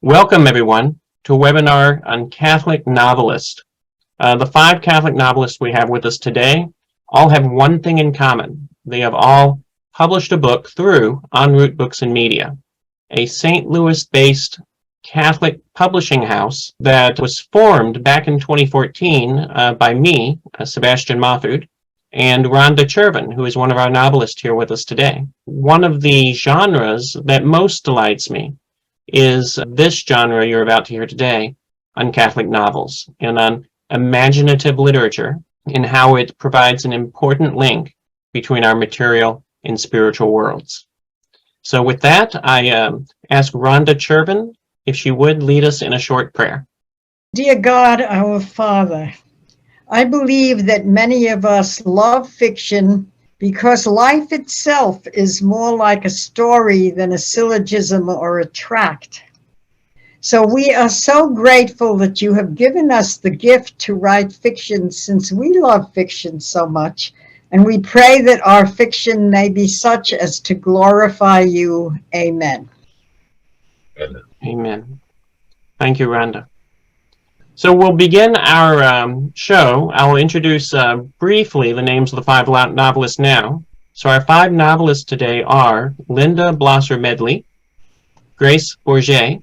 Welcome, everyone, to a webinar on Catholic novelists. The 5 Catholic novelists we have with us today all have one thing in common. They have all published a book through En route Books and Media, a St. Louis-based Catholic publishing house that was formed back in 2014 by me, Sebastian Mahfoud, and Ronda Chervin, who is one of our novelists here with us today. One of the genres that most delights me is this genre you're about to hear today on Catholic novels and on imaginative literature and how it provides an important link between our material and spiritual worlds. So with that, I ask Ronda Chervin if she would lead us in a short prayer. Dear God, our Father, I believe that many of us love fiction because life itself is more like a story than a syllogism or a tract. So we are so grateful that you have given us the gift to write fiction, since we love fiction so much, and we pray that our fiction may be such as to glorify you. Amen. Amen. Thank you, Rhonda. So we'll begin our show. I'll introduce briefly the names of the 5 novelists now. So our 5 novelists today are Linda Blosser-Medley, Grace Bourget,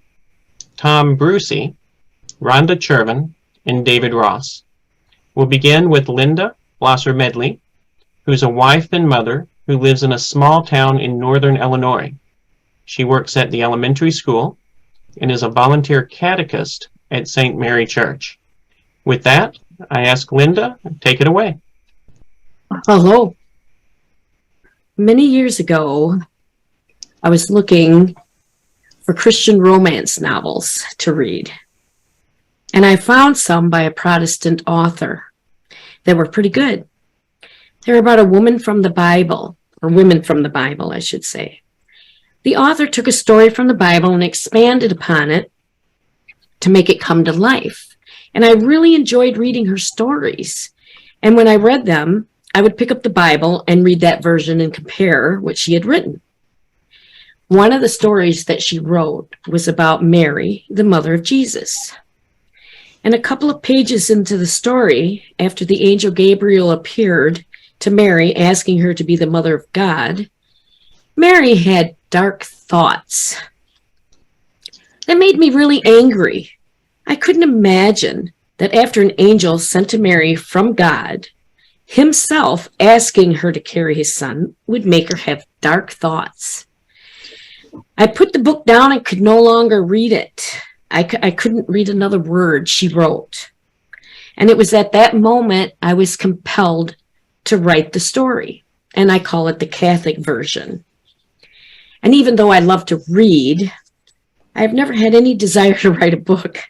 Thom Brucie, Ronda Chervin, and David Ross. We'll begin with Linda Blosser-Medley, who's a wife and mother who lives in a small town in northern Illinois. She works at the elementary school and is a volunteer catechist at St. Mary Church. With that, I ask Linda, take it away. Hello. Many years ago, I was looking for Christian romance novels to read, and I found some by a Protestant author that were pretty good. They were about a woman from the Bible, or women from the Bible, I should say. The author took a story from the Bible and expanded upon it to make it come to life. And I really enjoyed reading her stories. And when I read them, I would pick up the Bible and read that version and compare what she had written. One of the stories that she wrote was about Mary, the mother of Jesus. And a couple of pages into the story, after the angel Gabriel appeared to Mary, asking her to be the mother of God, Mary had dark thoughts. That made me really angry. I couldn't imagine that after an angel sent to Mary from God, himself asking her to carry his son would make her have dark thoughts. I put the book down and could no longer read it. I couldn't read another word she wrote. And it was at that moment I was compelled to write the story, and I call it the Catholic version. And even though I love to read, I've never had any desire to write a book.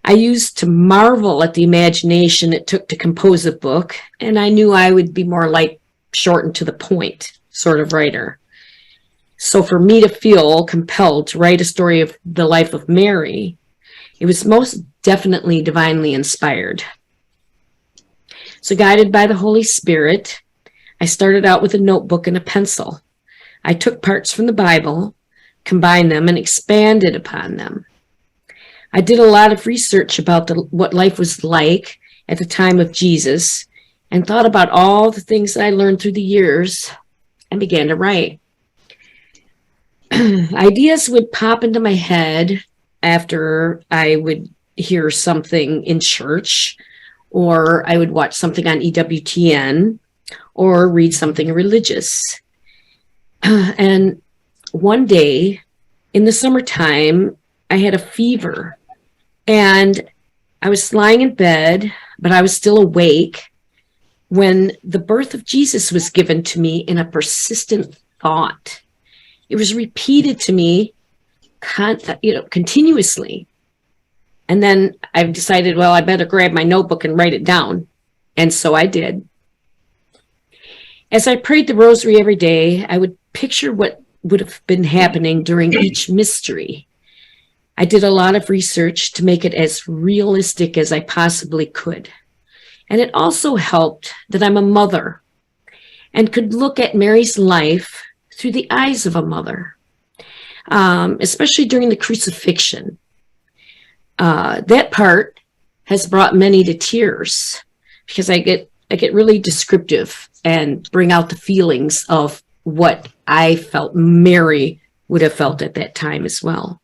I used to marvel at the imagination it took to compose a book, and I knew I would be more like short and to the point sort of writer. So for me to feel compelled to write a story of the life of Mary, it was most definitely divinely inspired. So guided by the Holy Spirit, I started out with a notebook and a pencil. I took parts from the Bible, combined them, and expanded upon them. I did a lot of research about what life was like at the time of Jesus, and thought about all the things that I learned through the years, and began to write. Ideas would pop into my head after I would hear something in church, or I would watch something on EWTN, or read something religious. And one day in the summertime, I had a fever, and I was lying in bed, but I was still awake when the birth of Jesus was given to me in a persistent thought. It was repeated to me continuously. And then I decided, well, I better grab my notebook and write it down. And so I did. As I prayed the rosary every day, I would picture what would have been happening during each mystery. I did a lot of research to make it as realistic as I possibly could. And it also helped that I'm a mother and could look at Mary's life through the eyes of a mother. especially during the crucifixion. That part has brought many to tears because I get really descriptive and bring out the feelings of what I felt Mary would have felt at that time as well.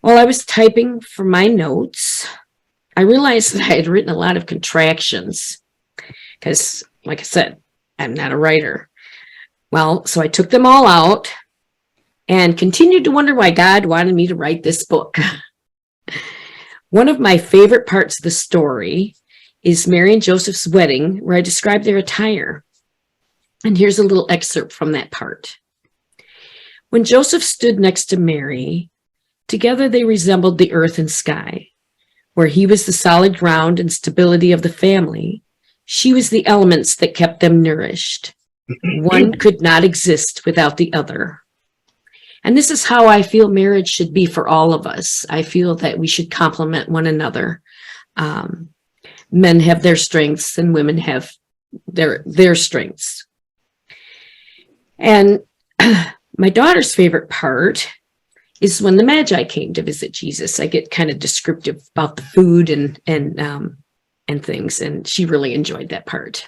While I was typing for my notes, I realized that I had written a lot of contractions because, like I said, I'm not a writer. Well, so I took them all out and continued to wonder why God wanted me to write this book. One of my favorite parts of the story is Mary and Joseph's wedding, where I describe their attire. And here's a little excerpt from that part. When Joseph stood next to Mary, together they resembled the earth and sky. Where he was the solid ground and stability of the family, she was the elements that kept them nourished. One could not exist without the other. And this is how I feel marriage should be for all of us. I feel that we should complement one another. Men have their strengths and women have their strengths. And my daughter's favorite part is when the Magi came to visit Jesus. I get kind of descriptive about the food and things, and she really enjoyed that part.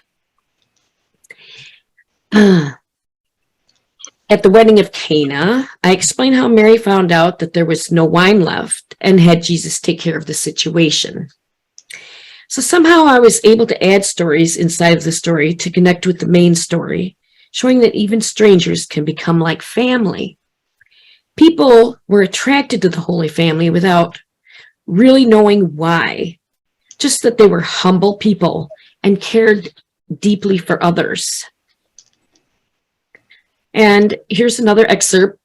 At the wedding of Cana, I explained how Mary found out that there was no wine left and had Jesus take care of the situation. So somehow I was able to add stories inside of the story to connect with the main story, showing that even strangers can become like family. People were attracted to the Holy Family without really knowing why, just that they were humble people and cared deeply for others. And here's another excerpt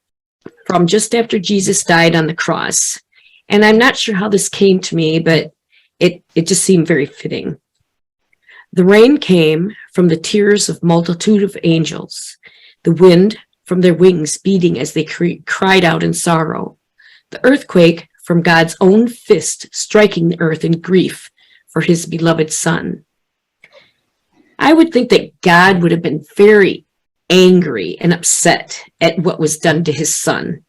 from just after Jesus died on the cross. And I'm not sure how this came to me, but it just seemed very fitting. The rain came from the tears of multitude of angels, the wind from their wings beating as they cried out in sorrow, the earthquake from God's own fist striking the earth in grief for his beloved Son. I would think that God would have been very angry and upset at what was done to his Son,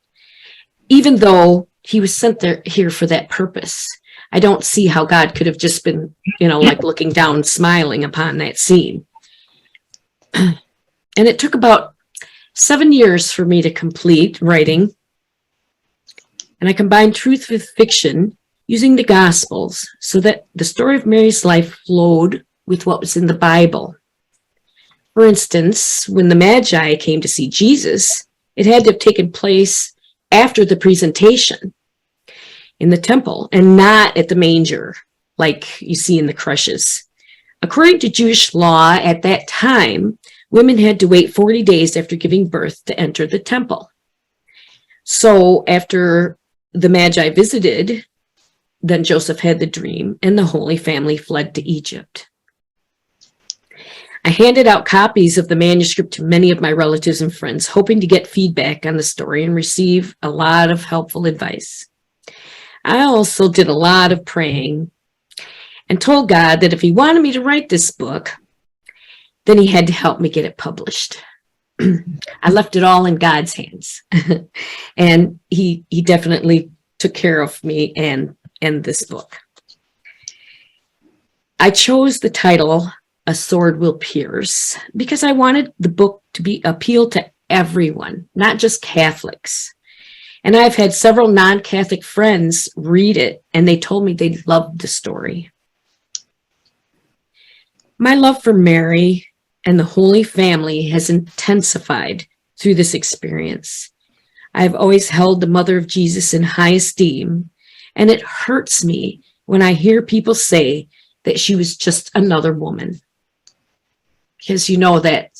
even though he was sent here for that purpose. I don't see how God could have just been, like looking down, smiling upon that scene. And it took about 7 years for me to complete writing. And I combined truth with fiction using the Gospels so that the story of Mary's life flowed with what was in the Bible. For instance, when the Magi came to see Jesus, it had to have taken place after the presentation in the temple and not at the manger like you see in the creches. According to Jewish law at that time, women had to wait 40 days after giving birth to enter the temple. So after the Magi visited, then Joseph had the dream and the Holy Family fled to Egypt. I handed out copies of the manuscript to many of my relatives and friends, hoping to get feedback on the story and receive a lot of helpful advice. I also did a lot of praying and told God that if he wanted me to write this book, then he had to help me get it published. I left it all in God's hands. And he definitely took care of me and this book. I chose the title, A Sword Will Pierce, because I wanted the book to appeal to everyone, not just Catholics. And I've had several non-Catholic friends read it, and they told me they loved the story. My love for Mary and the Holy Family has intensified through this experience. I've always held the Mother of Jesus in high esteem, and it hurts me when I hear people say that she was just another woman. Because you know that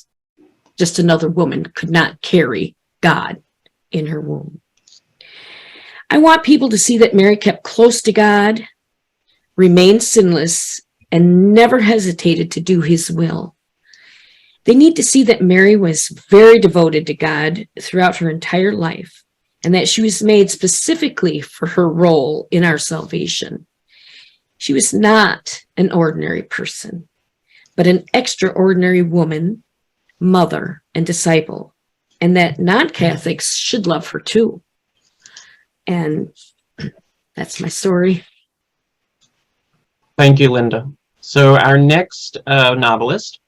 just another woman could not carry God in her womb. I want people to see that Mary kept close to God, remained sinless, and never hesitated to do his will. They need to see that Mary was very devoted to God throughout her entire life, and that she was made specifically for her role in our salvation. She was not an ordinary person, but an extraordinary woman, mother, and disciple. and that non-Catholics should love her too. And that's my story. Thank you, Linda. So our next novelist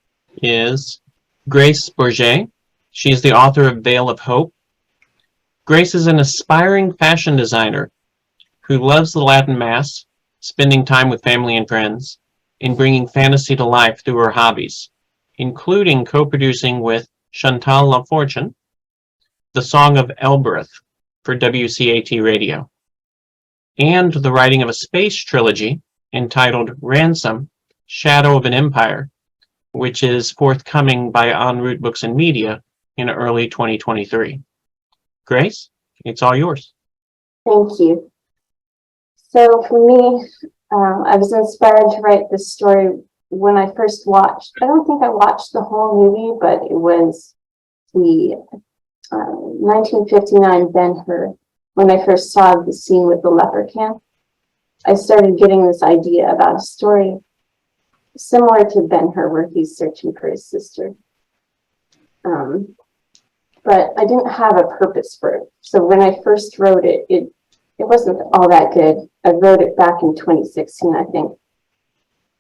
is Grace Bourget. She's the author of Vale of Hope. Grace is an aspiring fashion designer who loves the Latin Mass, spending time with family and friends, and bringing fantasy to life through her hobbies, including co-producing with Chantal Lafortune the Song of Elbereth for WCAT Radio, and the writing of a space trilogy entitled Ransom, Shadow of an Empire, which is forthcoming by En route Books and Media in early 2023. Grace, it's all yours. Thank you. So for me, I was inspired to write this story when I first watched. I don't think I watched the whole movie, but it was the 1959 Ben-Hur. When I first saw the scene with the leper camp, I started getting this idea about a story similar to Ben-Hur, where he's searching for his sister. But I didn't have a purpose for it. So when I first wrote it, it wasn't all that good. I wrote it back in 2016, I think.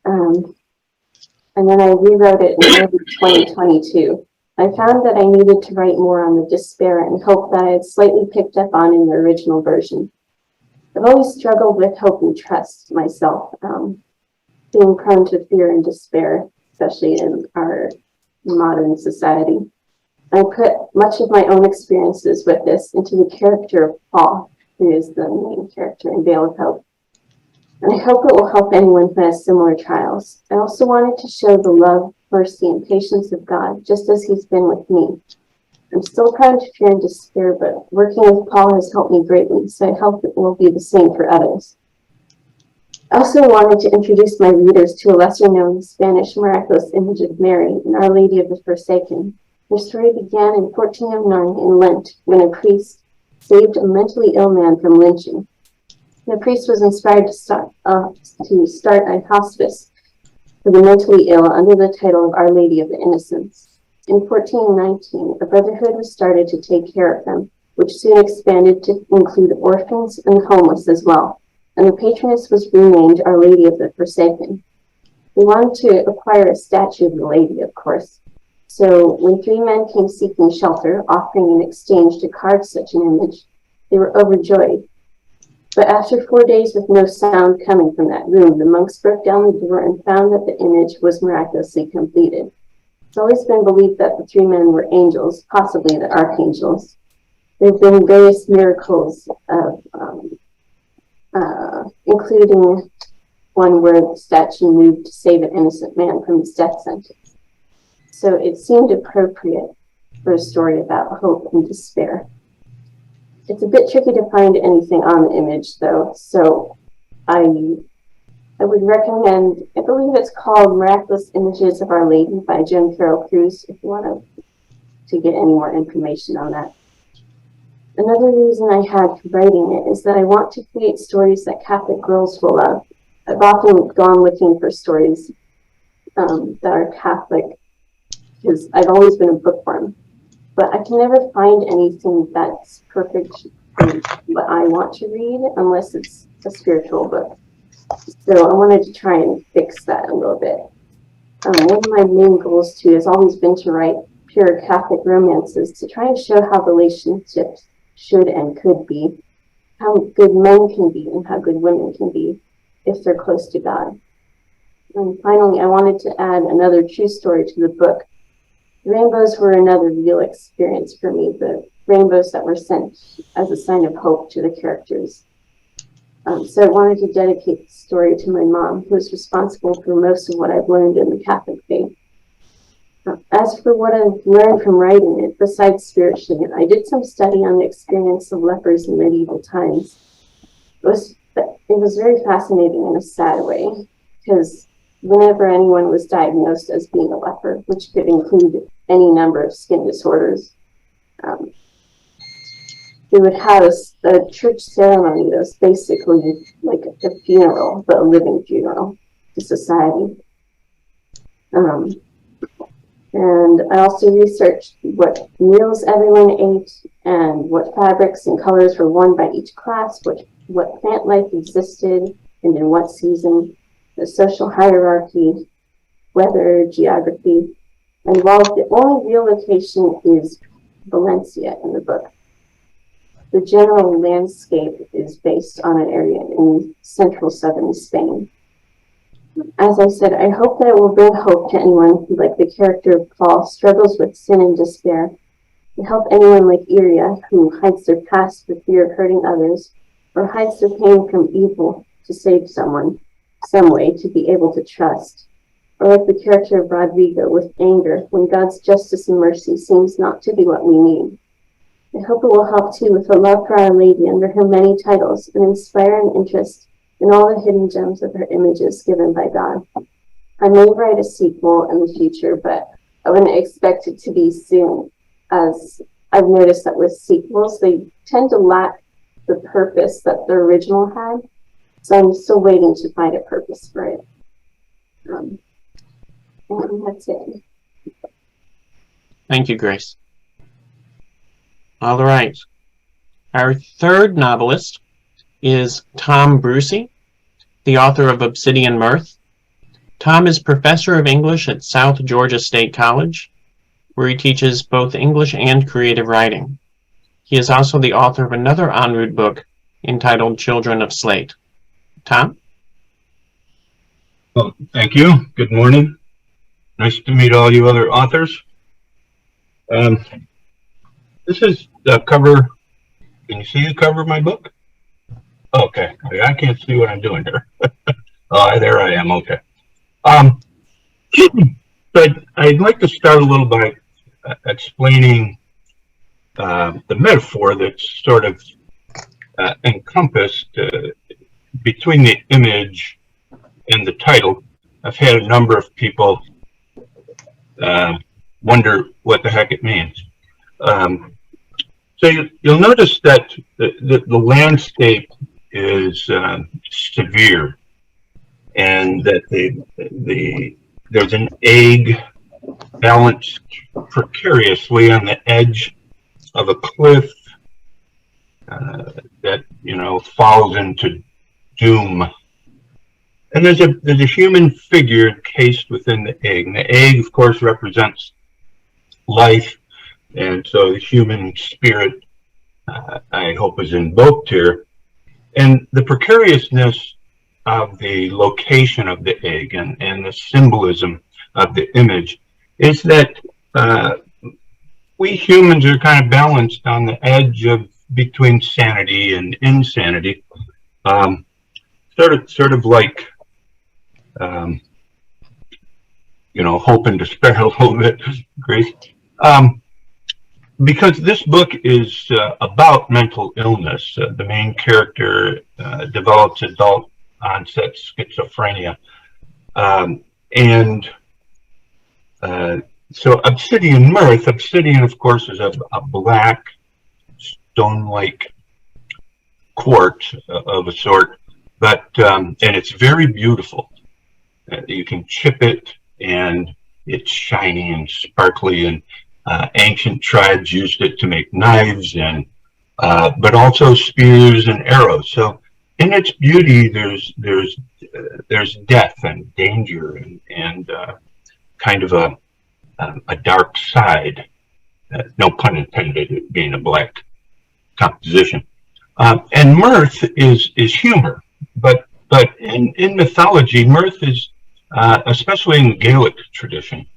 And then I rewrote it in early 2022. I found that I needed to write more on the despair and hope that I had slightly picked up on in the original version. I've always struggled with hope and trust myself, being prone to fear and despair, especially in our modern society. I put much of my own experiences with this into the character of Paul, who is the main character in Vale of Hope. And I hope it will help anyone who has similar trials. I also wanted to show the love, mercy, and patience of God, just as he's been with me. I'm still prone to fear and despair, but working with Paul has helped me greatly, so I hope it will be the same for others. I also wanted to introduce my readers to a lesser-known Spanish miraculous image of Mary and Our Lady of the Forsaken. Her story began in 1409 in Lent, when a priest saved a mentally ill man from lynching. The priest was inspired to start a hospice for the mentally ill under the title of Our Lady of the Innocents. In 1419, a brotherhood was started to take care of them, which soon expanded to include orphans and homeless as well, and the patroness was renamed Our Lady of the Forsaken. We wanted to acquire a statue of the lady, of course. So when three men came seeking shelter, offering in exchange to carve such an image, they were overjoyed. But after 4 days with no sound coming from that room, the monks broke down the door and found that the image was miraculously completed. It's always been believed that the three men were angels, possibly the archangels. There have been various miracles of, including one where the statue moved to save an innocent man from his death sentence. So it seemed appropriate for a story about hope and despair. It's a bit tricky to find anything on the image, though, so I would recommend, I believe it's called Miraculous Images of Our Lady by Joan Carroll Cruz, if you want to get any more information on that. Another reason I had for writing it is that I want to create stories that Catholic girls will love. I've often gone looking for stories that are Catholic, because I've always been a bookworm. But I can never find anything that's perfect for what I want to read unless it's a spiritual book. So I wanted to try and fix that a little bit. One of my main goals, too, has always been to write pure Catholic romances to try and show how relationships should and could be, how good men can be and how good women can be if they're close to God. And finally, I wanted to add another true story to the book. The rainbows were another real experience for me, the rainbows that were sent as a sign of hope to the characters. So I wanted to dedicate the story to my mom, who is responsible for most of what I've learned in the Catholic faith. As for what I've learned from writing it, besides spiritually, I did some study on the experience of lepers in medieval times. It was very fascinating in a sad way, because whenever anyone was diagnosed as being a leper, which could include any number of skin disorders, they would have a church ceremony that was basically like a funeral, but a living funeral to society. And I also researched what meals everyone ate and what fabrics and colors were worn by each class, what plant life existed and in what season, the social hierarchy, weather, geography. And while the only real location is Valencia in the book, the general landscape is based on an area in central southern Spain. As I said, I hope that it will bring hope to anyone who, like the character of Paul, struggles with sin and despair, and help anyone like Iria, who hides their past for fear of hurting others, or hides their pain from evil to save someone, some way to be able to trust, or like the character of Rodrigo with anger when God's justice and mercy seems not to be what we need. I hope it will help too with a love for Our Lady under her many titles and inspire an interest in all the hidden gems of her images given by God. I may write a sequel in the future, but I wouldn't expect it to be soon, as I've noticed that with sequels, they tend to lack the purpose that the original had. So I'm still waiting to find a purpose for it. And that's it. Thank you, Grace. All right. Our third novelist is Thom Brucie, the author of Obsidian, Mirth. Thom is professor of English at South Georgia State College, where he teaches both English and creative writing. He is also the author of another en route book entitled Children of Slate. Thom? Well, thank you. Good morning. Nice to meet all you other authors. This is the cover. Can you see the cover of my book? Okay, I can't see what I'm doing here. Oh, there I am. Okay. But I'd like to start a little by explaining the metaphor that's sort of encompassed between the image and the title. I've had a number of people wonder what the heck it means. So you'll notice that the landscape is severe, and that there's an egg balanced precariously on the edge of a cliff that falls into doom. And there's a human figure encased within the egg. And the egg, of course, represents life, and so the human spirit, I hope, is invoked here. And the precariousness of the location of the egg and the symbolism of the image is that we humans are kind of balanced on the edge of between sanity and insanity, sort of like hope and despair a little bit, Grace. Because this book is about mental illness. The main character develops adult onset schizophrenia. So Obsidian, Mirth. Obsidian, of course, is a black stone-like quartz of a sort, but and it's very beautiful. You can chip it, and it's shiny and sparkly, and ancient tribes used it to make knives, and but also spears and arrows. So in its beauty, there's death and danger and kind of a dark side. No pun intended, it being a black composition. And mirth is humor, but in mythology, mirth is especially in the Gaelic tradition.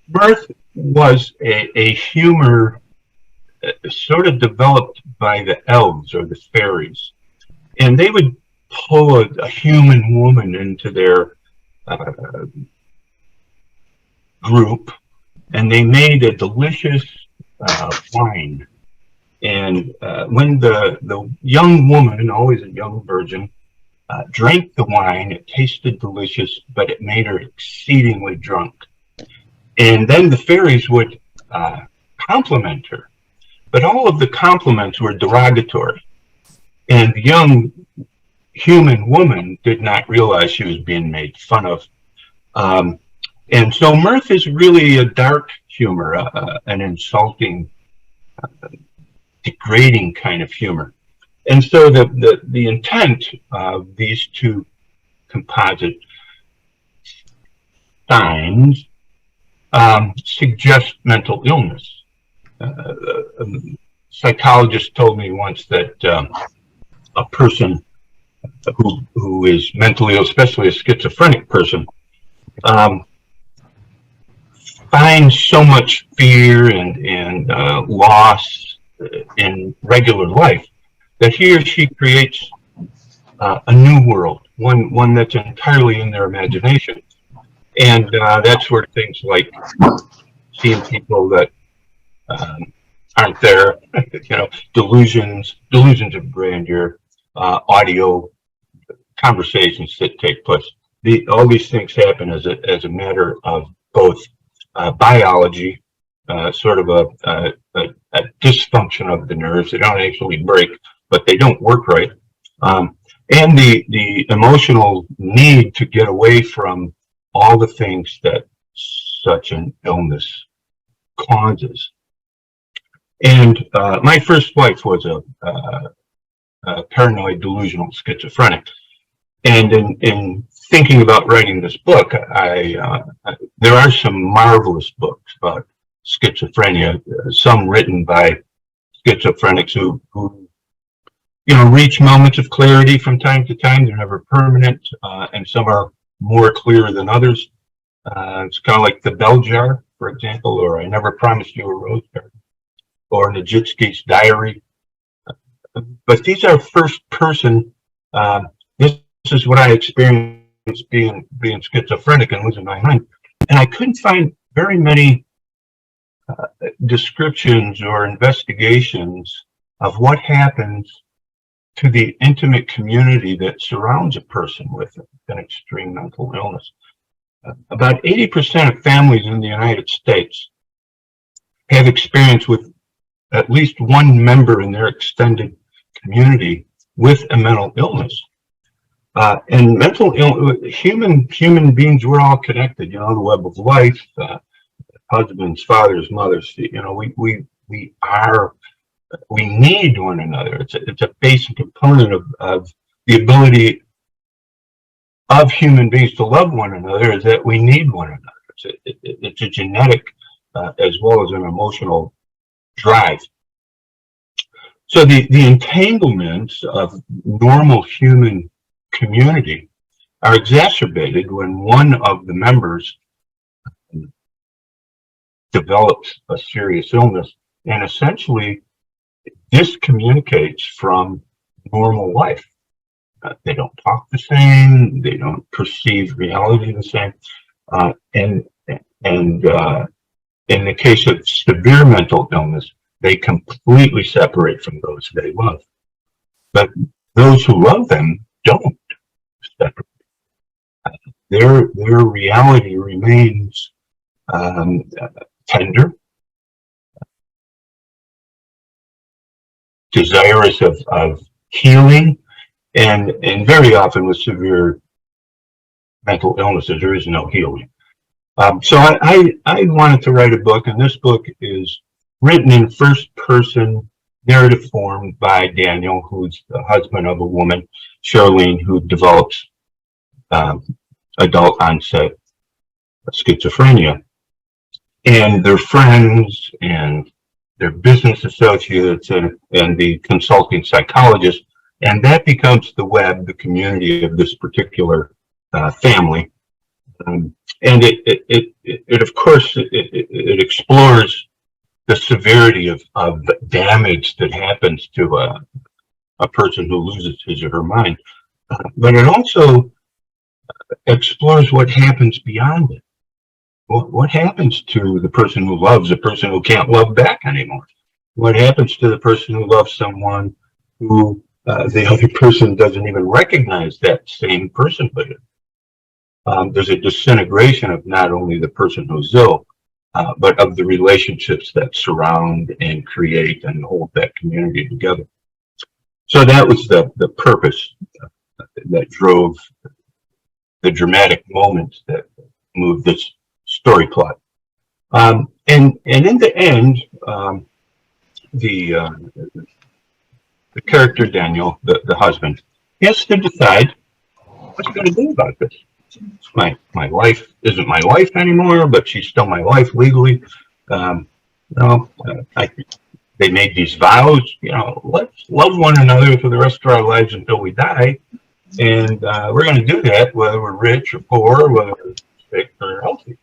Mirth was a humor sort of developed by the elves or the fairies, and they would pull a human woman into their group, and they made a delicious wine. And when the young woman, always a young virgin, drank the wine, it tasted delicious, but it made her exceedingly drunk. And then the fairies would compliment her, but all of the compliments were derogatory. And the young human woman did not realize she was being made fun of. And so mirth is really a dark humor, an insulting, degrading kind of humor. And so the intent of these two composite signs suggest mental illness. A psychologist told me once that a person who is mentally ill, especially a schizophrenic person, finds so much fear and loss in regular life that he or she creates a new world, one that's entirely in their imagination. And that's where things like seeing people that aren't there, delusions of grandeur, audio conversations that take place. All these things happen as a matter of both biology, sort of a dysfunction of the nerves. They don't actually break, but they don't work right. And the emotional need to get away from all the things that such an illness causes. And my first wife was a paranoid delusional schizophrenic. And in thinking about writing this book, there are some marvelous books about schizophrenia, some written by schizophrenics who reach moments of clarity from time to time. They're never permanent, and some are more clear than others. It's kind of like The Bell Jar, for example, or I Never Promised You a Rose Garden, or Nijinsky's Diary. But these are first person. This is what I experienced being schizophrenic and losing my mind. And I couldn't find very many descriptions or investigations of what happens to the intimate community that surrounds a person with an extreme mental illness. About 80% of families in the United States have experience with at least one member in their extended community with a mental illness. And mental illness, human beings, we're all connected, the web of life, husbands, fathers, mothers, we need one another. It's a basic component of the ability of human beings to love one another, is that we need one another. It's a genetic as well as an emotional drive. So the entanglements of normal human community are exacerbated when one of the members develops a serious illness and essentially discommunicates from normal life. They don't talk the same. They don't perceive reality the same. And in the case of severe mental illness, they completely separate from those they love. But those who love them don't separate. Their reality remains tender, desirous of healing, and very often with severe mental illnesses, there is no healing. So I wanted to write a book, and this book is written in first person narrative form by Daniel, who's the husband of a woman, Charlene, who develops adult onset schizophrenia. And their friends and their business associates and the consulting psychologist, and that becomes the web, the community of this particular family. And it of course, it explores the severity of damage that happens to a person who loses his or her mind. But it also explores what happens beyond it. What happens to the person who loves a person who can't love back anymore? What happens to the person who loves someone who the other person doesn't even recognize that same personhood? There's a disintegration of not only the person who's ill, but of the relationships that surround and create and hold that community together. So that was the purpose that drove the dramatic moments that moved this story plot. And in the end, the character Daniel, the husband, he has to decide what's he going to do about this. My wife isn't my wife anymore, but she's still my wife legally. They made these vows, let's love one another for the rest of our lives until we die. And we're going to do that whether we're rich or poor, whether we're sick or healthy.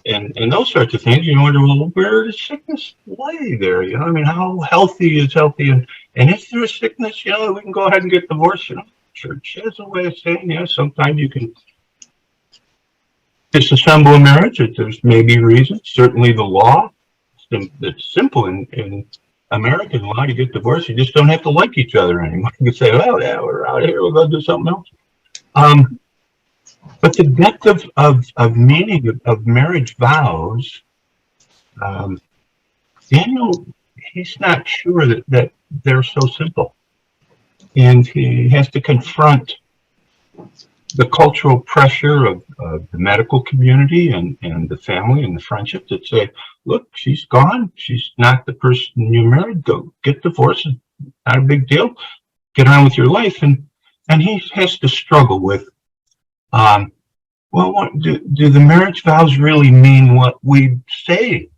And those sorts of things, you wonder, well, where does sickness lay there? How healthy is healthy? And if there's sickness, we can go ahead and get divorced. Church has a way of saying, sometimes you can disassemble a marriage if there's maybe reasons. Certainly the law, it's simple in American law to get divorced. You just don't have to like each other anymore. You can say, well, yeah, we're out here, we'll go do something else. But the depth of meaning of marriage vows, Daniel, he's not sure that they're so simple. And he has to confront the cultural pressure of the medical community and the family and the friendship that say, look, she's gone. She's not the person you married. Go get divorced. It's not a big deal. Get on with your life. And he has to struggle with, what do the marriage vows really mean what we say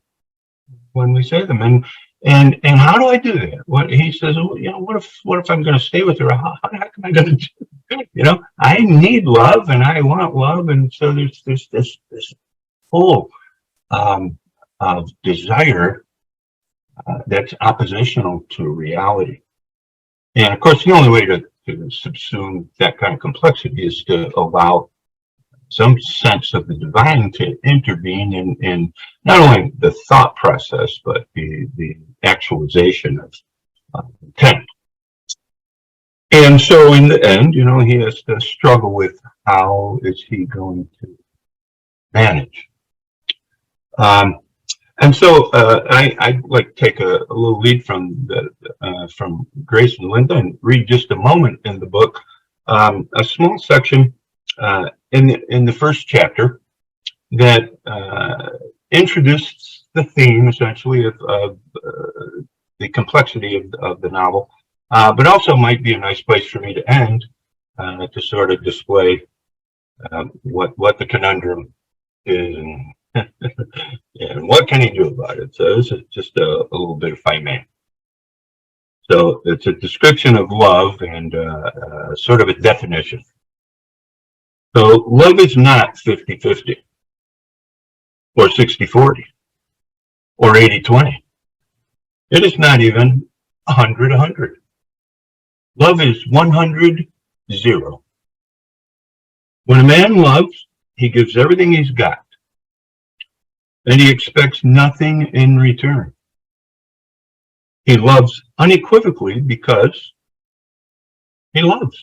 when we say them? And how do I do that? What he says, what if I'm going to stay with her? How the heck am I going to do it? I need love and I want love, and so there's this pull of desire that's oppositional to reality. And of course, the only way to subsume that kind of complexity is to allow some sense of the divine to intervene in not only the thought process, but the actualization of intent. And so in the end, he has to struggle with how is he going to manage. And so I'd like to take a little lead from Grace and Linda and read just a moment in the book, a small section in the first chapter that introduced the theme, essentially, of the complexity of the novel, but also might be a nice place for me to end to sort of display what the conundrum is and what can he do about it. So this is just a little bit, if I may. So it's a description of love and sort of a definition. So love is not 50-50 or 60-40 or 80-20. It is not even 100-100. Love is 100-0. When a man loves, he gives everything he's got, and he expects nothing in return. He loves unequivocally because he loves.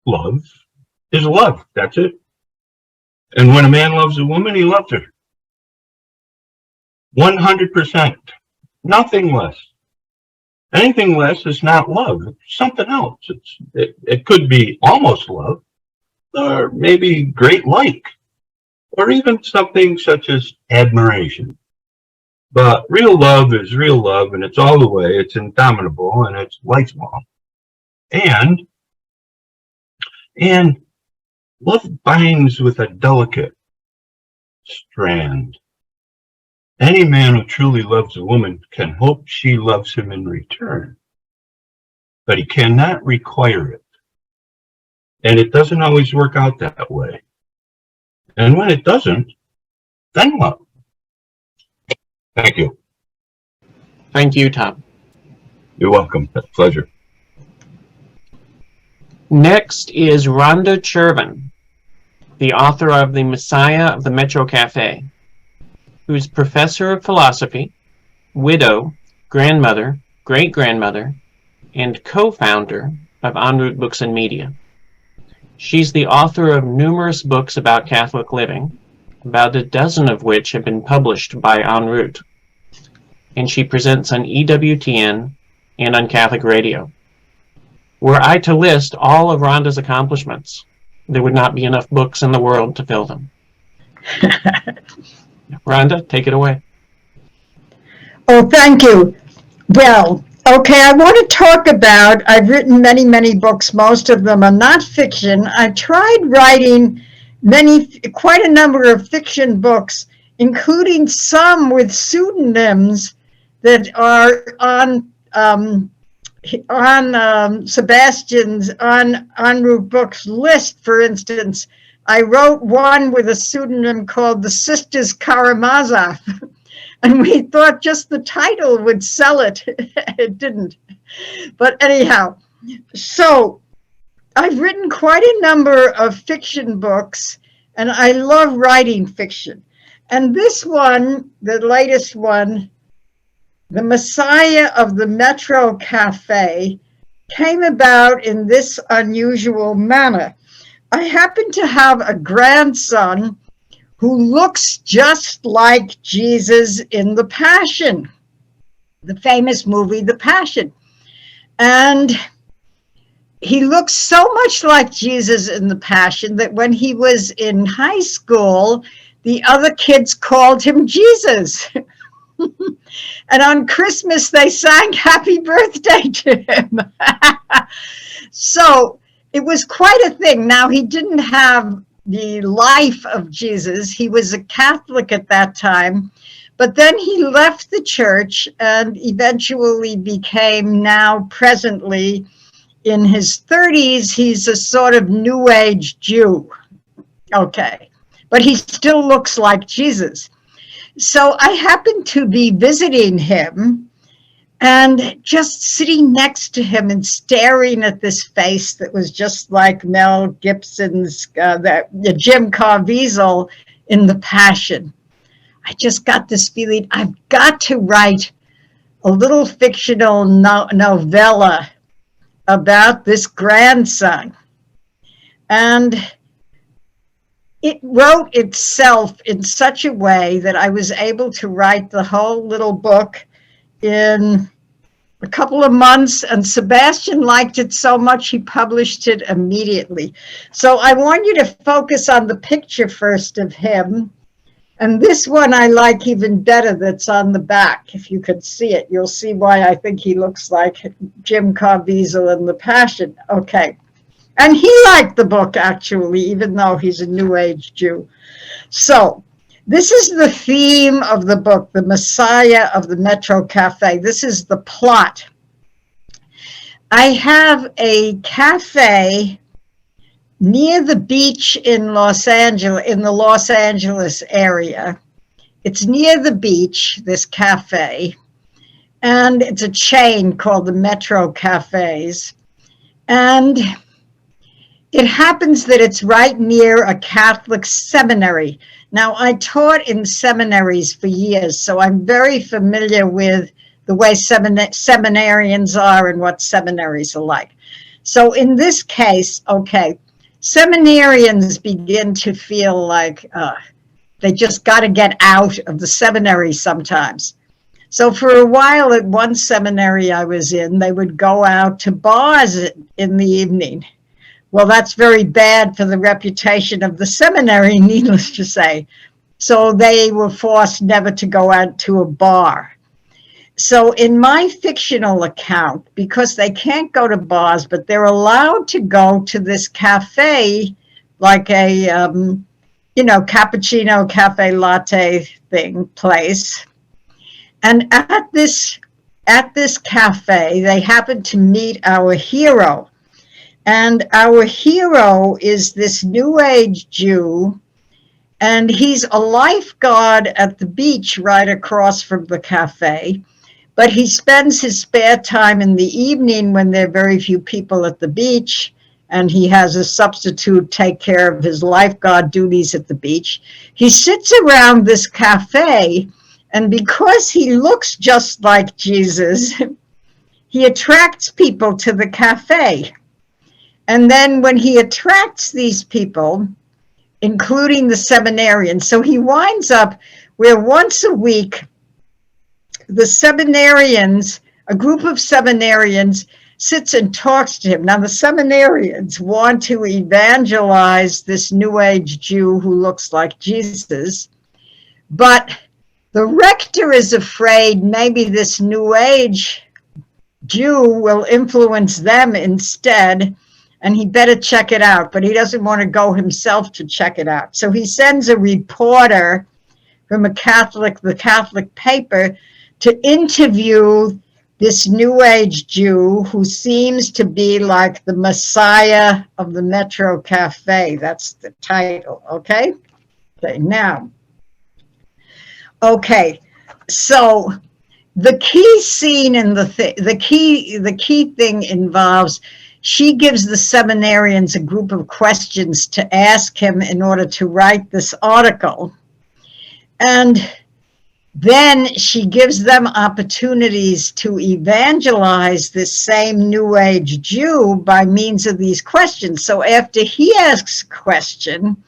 Love is love. That's it. And when a man loves a woman, he loves her. 100%. Nothing less. Anything less is not love. It's something else. It could be almost love, or maybe great like, or even something such as admiration. But real love is real love, and it's all the way. It's indomitable, and it's lifelong. And love binds with a delicate strand. Any man who truly loves a woman can hope she loves him in return, but he cannot require it. And it doesn't always work out that way. And when it doesn't, then what? Thank you. Thank you, Thom. You're welcome. That's a pleasure. Next is Ronda Chervin, the author of The Messiah of the Metro Café, who's professor of philosophy, widow, grandmother, great-grandmother, and co-founder of En Route Books and Media. She's the author of numerous books about Catholic living, about a dozen of which have been published by En Route, and she presents on EWTN and on Catholic Radio. Were I to list all of Rhonda's accomplishments, there would not be enough books in the world to fill them. Rhonda, take it away. Oh, thank you. Well, okay, I want to talk about, I've written many, many books. Most of them are not fiction. I tried writing quite a number of fiction books, including some with pseudonyms that are on Sebastian's en route books list. For instance, I wrote one with a pseudonym called The Sisters Karamazov, and we thought just the title would sell it. It didn't. But anyhow, so I've written quite a number of fiction books, and I love writing fiction. And this one, the latest one, The Messiah of the Metro Café, came about in this unusual manner. I happen to have a grandson who looks just like Jesus in The Passion, the famous movie, The Passion. And he looks so much like Jesus in The Passion that when he was in high school, the other kids called him Jesus. And on Christmas, they sang happy birthday to him. So it was quite a thing. Now, he didn't have the life of Jesus. He was a Catholic at that time, but then he left the church and eventually became, now presently in his 30s, he's a sort of New Age Jew. Okay, but he still looks like Jesus. So I happened to be visiting him and just sitting next to him and staring at this face that was just like Mel Gibson's, Jim Caviezel in The Passion. I just got this feeling, I've got to write a little fictional novella about this grandson. And it wrote itself in such a way that I was able to write the whole little book in a couple of months, and Sebastian liked it so much he published it immediately. So I want you to focus on the picture first of him, and this one I like even better that's on the back. If you could see it, you'll see why I think he looks like Jim Caviezel in The Passion. Okay. And he liked the book, actually, even though he's a New Age Jew. So this is the theme of the book, The Messiah of the Metro Café. This is the plot. I have a cafe near the beach in Los Angeles, in the Los Angeles area. It's near the beach, this cafe, and it's a chain called the Metro Cafés. And it happens that it's right near a Catholic seminary. Now, I taught in seminaries for years, so I'm very familiar with the way seminarians are and what seminaries are like. So in this case, okay, seminarians begin to feel like they just got to get out of the seminary sometimes. So for a while at one seminary I was in, they would go out to bars in the evening. Well, that's very bad for the reputation of the seminary, needless to say. So they were forced never to go out to a bar. So in my fictional account, because they can't go to bars, but they're allowed to go to this cafe, like a, cappuccino, cafe latte place. And at this cafe, they happen to meet our hero. And our hero is this New Age Jew, and he's a lifeguard at the beach right across from the cafe, but he spends his spare time in the evening when there are very few people at the beach, and he has a substitute take care of his lifeguard duties at the beach. He sits around this cafe, and because he looks just like Jesus, he attracts people to the cafe. And then when he attracts these people, including the seminarians, so he winds up where once a week, the seminarians, a group of seminarians, sits and talks to him. Now, the seminarians want to evangelize this New Age Jew who looks like Jesus, but the rector is afraid maybe this New Age Jew will influence them instead, and he better check it out, but he doesn't want to go himself to check it out. So he sends a reporter from the Catholic paper, to interview this New Age Jew who seems to be like the Messiah of the Metro Cafe. That's the title, okay? Okay, now, okay, so the key scene in the key thing involves, she gives the seminarians a group of questions to ask him in order to write this article. And then she gives them opportunities to evangelize this same New Age Jew by means of these questions. So after he asks a question,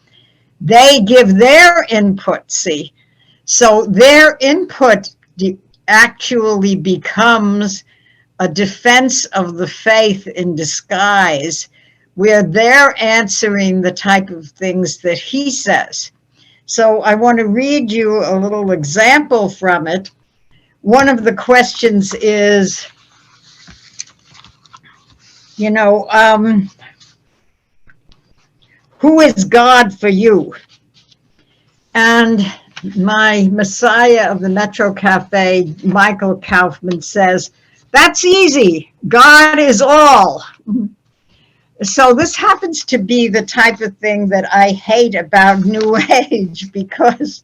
they give their input, see. So their input actually becomes a defense of the faith in disguise, where they're answering the type of things that he says. So I want to read you a little example from it. One of the questions is, you know, who is God for you? And my Messiah of the Metro Cafe, Michael Kaufman, says, that's easy. God is all. So this happens to be the type of thing that I hate about New Age, because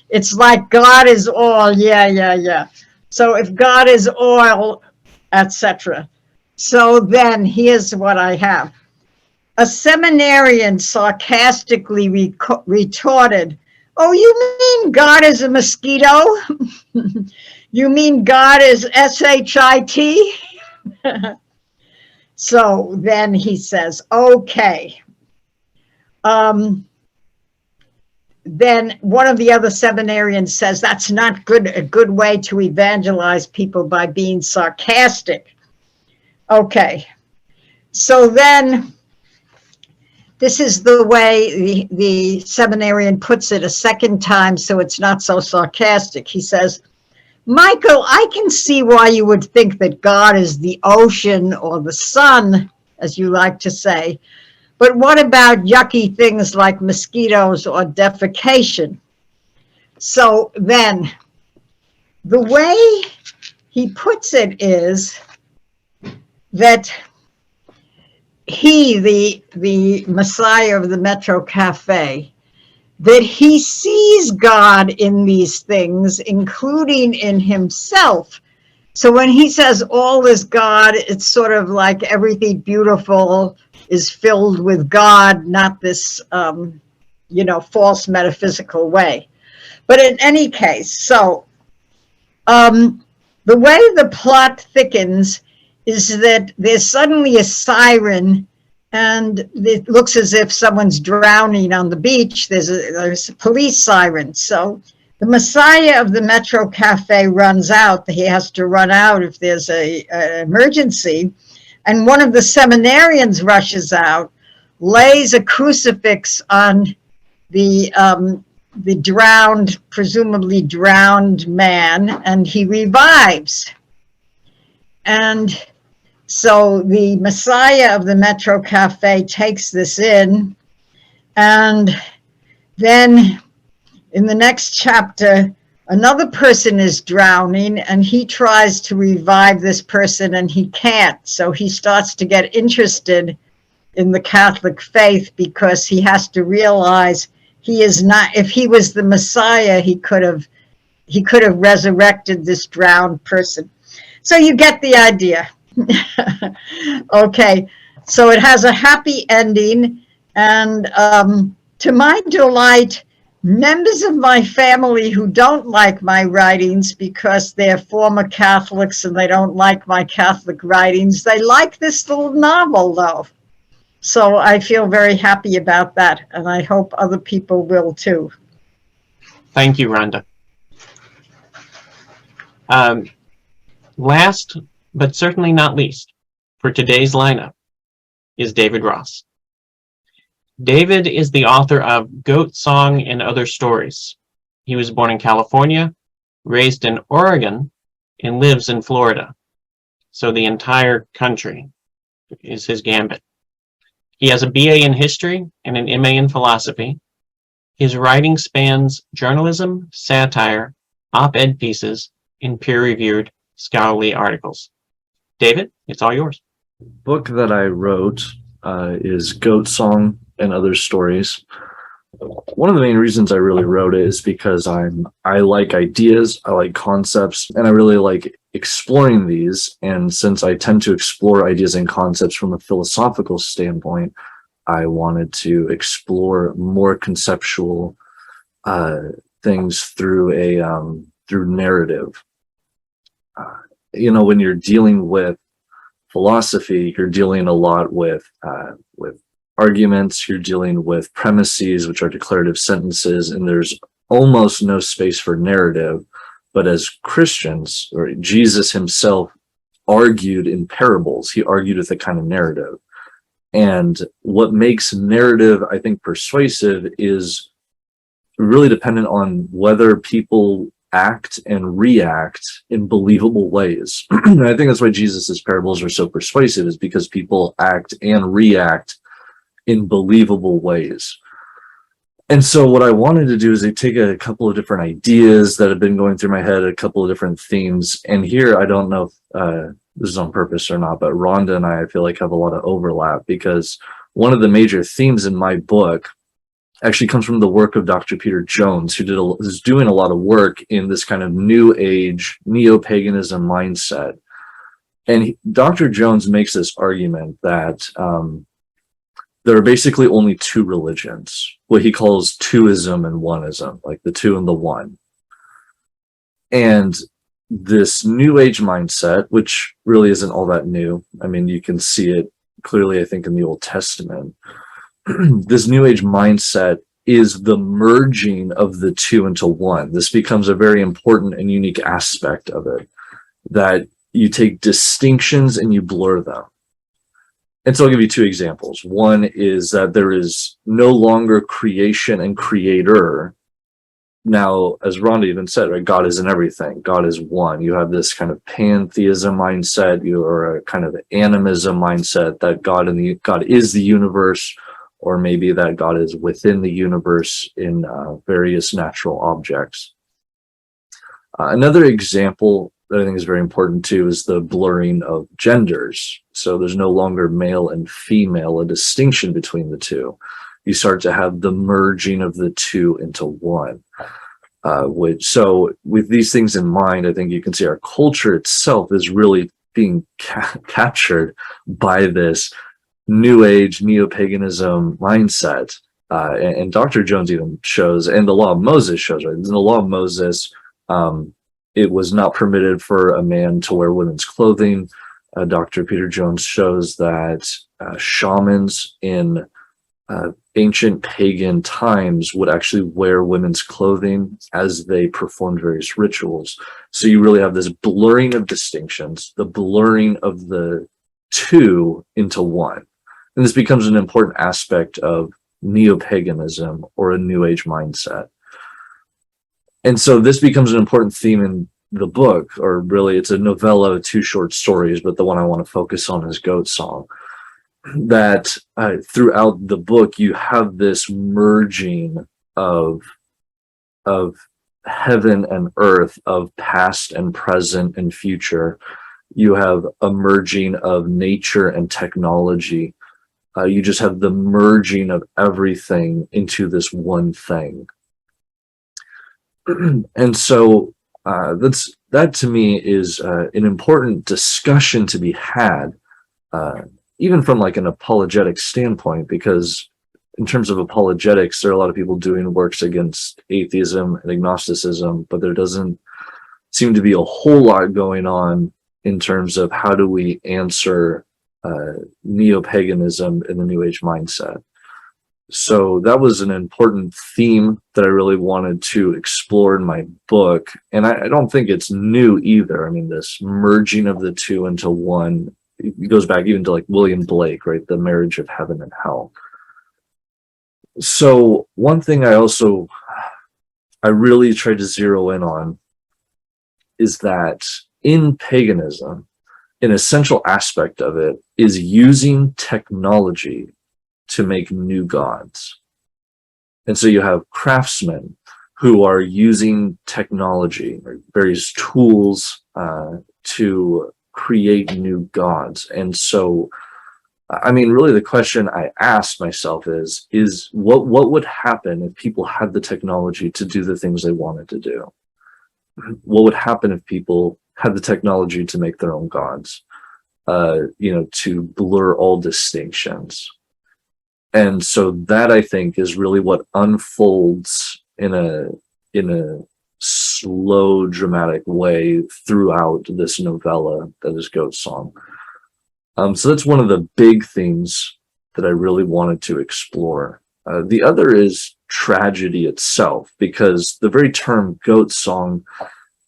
it's like God is all, yeah. So if God is all, etc. So then here's what I have. A seminarian sarcastically retorted, oh, you mean God is a mosquito? You mean God is S-H-I-T? So then he says, okay. Then one of the other seminarians says, that's not a good way to evangelize people, by being sarcastic. Okay. So then this is the way the seminarian puts it a second time, so it's not so sarcastic. He says, Michael, I can see why you would think that God is the ocean or the sun, as you like to say. But what about yucky things like mosquitoes or defecation? So then, the way he puts it is that he, the Messiah of the Metro Cafe, that he sees God in these things, including in himself. So when he says all is God, it's sort of like everything beautiful is filled with God, not this, false metaphysical way. But in any case, so the way the plot thickens is that there's suddenly a siren, and it looks as if someone's drowning on the beach. There's a police siren. So the Messiah of the Metro Cafe runs out. He has to run out if there's an emergency. And one of the seminarians rushes out, lays a crucifix on the drowned, presumably drowned man, and he revives. And so the Messiah of the Metro Cafe takes this in, and then in the next chapter, another person is drowning, and he tries to revive this person, and he can't. So he starts to get interested in the Catholic faith, because he has to realize he is not, if he was the Messiah, he could have resurrected this drowned person. So you get the idea. Okay, so it has a happy ending, and to my delight, members of my family who don't like my writings because they're former Catholics and they don't like my Catholic writings, they like this little novel though. So I feel very happy about that, and I hope other people will too. Thank you, Rhonda. Last, but certainly not least, for today's lineup is David Ross. David is the author of Goat Song and Other Stories. He was born in California, raised in Oregon, and lives in Florida. So the entire country is his gambit. He has a BA in history and an MA in philosophy. His writing spans journalism, satire, op-ed pieces, and peer-reviewed scholarly articles. David, it's all yours. Book that I wrote is Goat Song and Other Stories. One of the main reasons I really wrote it is because I like ideas, I like concepts, and I really like exploring these. And since I tend to explore ideas and concepts from a philosophical standpoint, I wanted to explore more conceptual things through narrative. When you're dealing with philosophy, you're dealing a lot with arguments, you're dealing with premises, which are declarative sentences, and there's almost no space for narrative. But as Christians, or Jesus himself argued in parables, he argued with a kind of narrative. And what makes narrative, I think, persuasive is really dependent on whether people act and react in believable ways. And I think that's why Jesus's parables are so persuasive, is because people act and react in believable ways. And so what I wanted to do is take a couple of different ideas that have been going through my head, a couple of different themes. And here, I don't know if this is on purpose or not, but Rhonda and I feel like have a lot of overlap, because one of the major themes in my book actually comes from the work of Dr. Peter Jones, who's doing a lot of work in this kind of new age neo-paganism mindset. And Dr. Jones makes this argument that there are basically only two religions, what he calls twoism and oneism, like the two and the one. And this new age mindset, which really isn't all that new. I mean, you can see it clearly, I think, in the Old Testament. This new age mindset is the merging of the two into one. This becomes a very important and unique aspect of it, that you take distinctions and you blur them. And so I'll give you two examples. One is that there is no longer creation and creator. Now, as Rhonda even said, right, God is in everything. God is one. You have this kind of pantheism mindset, or a kind of animism mindset that God is the universe, or maybe that God is within the universe in various natural objects. Another example that I think is very important too is the blurring of genders. So there's no longer male and female, a distinction between the two. You start to have the merging of the two into one. So with these things in mind, I think you can see our culture itself is really being captured by this new age neo-paganism mindset. And Dr. Jones even shows, and the law of Moses shows, right? In the law of Moses, it was not permitted for a man to wear women's clothing. Dr. Peter Jones shows that shamans in ancient pagan times would actually wear women's clothing as they performed various rituals. So you really have this blurring of distinctions, the blurring of the two into one. And this becomes an important aspect of neo-paganism, or a new age mindset. And so this becomes an important theme in the book, or really it's a novella of two short stories, but the one I want to focus on is Goat Song. That throughout the book, you have this merging of heaven and earth, of past and present and future. You have a merging of nature and technology. You just have the merging of everything into this one thing. And so that to me is an important discussion to be had, even from like an apologetic standpoint, because in terms of apologetics, there are a lot of people doing works against atheism and agnosticism, but there doesn't seem to be a whole lot going on in terms of how do we answer neo-paganism in the New Age mindset. So that was an important theme that I really wanted to explore in my book. And I don't think it's new either. I mean, this merging of the two into one it goes back even to like William Blake, right? The marriage of heaven and hell. So one thing I really try to zero in on is that in paganism, an essential aspect of it is using technology to make new gods. And so you have craftsmen who are using technology or various tools to create new gods. And so, I mean, really the question I asked myself is what would happen if people had the technology to do the things they wanted to do? What would happen if people had the technology to make their own gods, to blur all distinctions? And so that, I think, is really what unfolds in a slow, dramatic way throughout this novella that is Goat Song. So that's one of the big themes that I really wanted to explore. The other is tragedy itself, because the very term Goat Song,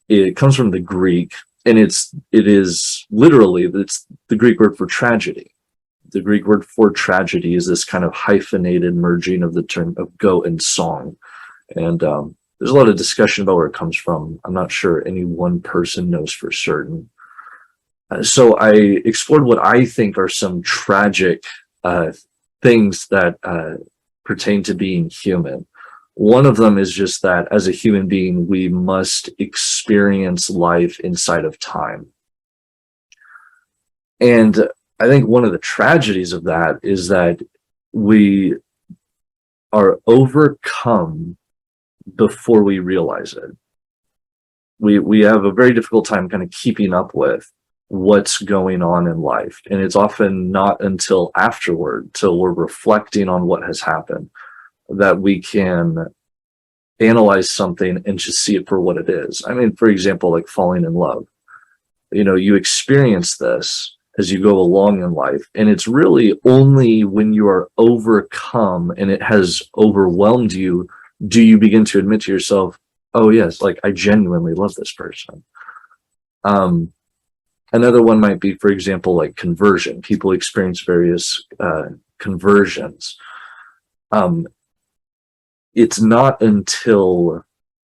it comes from the Greek, and it is literally, it's the Greek word for tragedy. The Greek word for tragedy is this kind of hyphenated merging of the term of goat and song. And there's a lot of discussion about where it comes from. I'm not sure any one person knows for certain. So I explored what I think are some tragic things that pertain to being human. One of them is just that as a human being, we must experience life inside of time. And I think one of the tragedies of that is that we are overcome before we realize it. We have a very difficult time kind of keeping up with what's going on in life. And it's often not until afterward, till we're reflecting on what has happened, that we can analyze something and just see it for what it is. I mean, for example, like falling in love. You experience this as you go along in life, and it's really only when you are overcome and it has overwhelmed you, do you begin to admit to yourself, oh yes, like I genuinely love this person. Another one might be, for example, like conversion. People experience various conversions. It's not until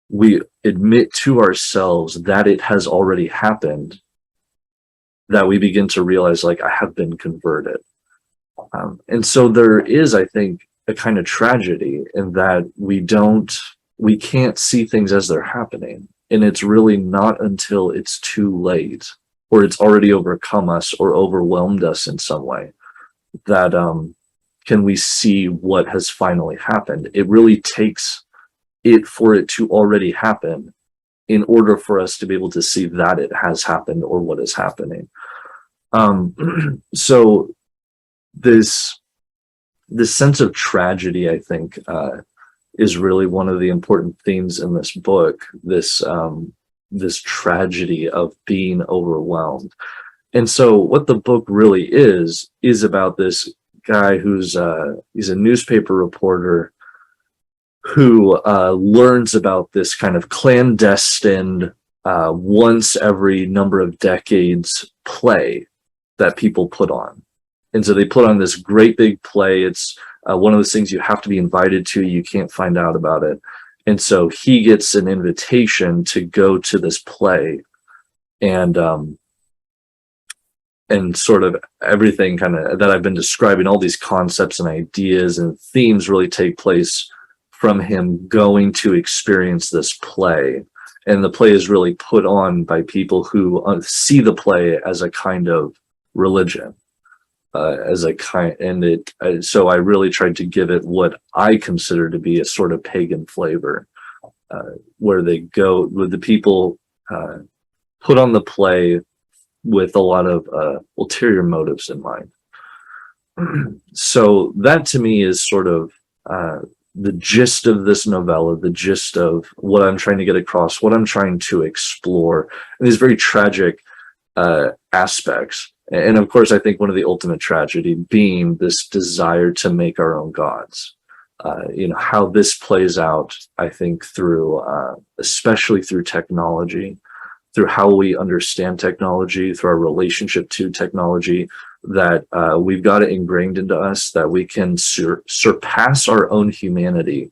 we admit to ourselves that it has already happened that we begin to realize, like, I have been converted. And so there is, I think, a kind of tragedy in that we can't see things as they're happening. And it's really not until it's too late, or it's already overcome us or overwhelmed us in some way, that can we see what has finally happened. It really takes it for it to already happen in order for us to be able to see that it has happened or what is happening. So this sense of tragedy, I think, is really one of the important themes in this book, this tragedy of being overwhelmed. And so what the book really is about this guy he's a newspaper reporter who learns about this kind of clandestine, once every number of decades play that people put on. And so they put on this great big play. It's one of those things you have to be invited to. You can't find out about it. And so he gets an invitation to go to this play, and sort of everything kind of that I've been describing, all these concepts and ideas and themes really take place from him going to experience this play. And the play is really put on by people who see the play as a kind of religion, so I really tried to give it what I consider to be a sort of pagan flavor, where the people put on the play with a lot of ulterior motives in mind. So that to me is sort of the gist of this novella, the gist of what I'm trying to get across, what I'm trying to explore, and these very tragic aspects. And of course, I think one of the ultimate tragedy being this desire to make our own gods. How this plays out, I think, through, especially through technology, through how we understand technology, through our relationship to technology, that we've got it ingrained into us that we can surpass our own humanity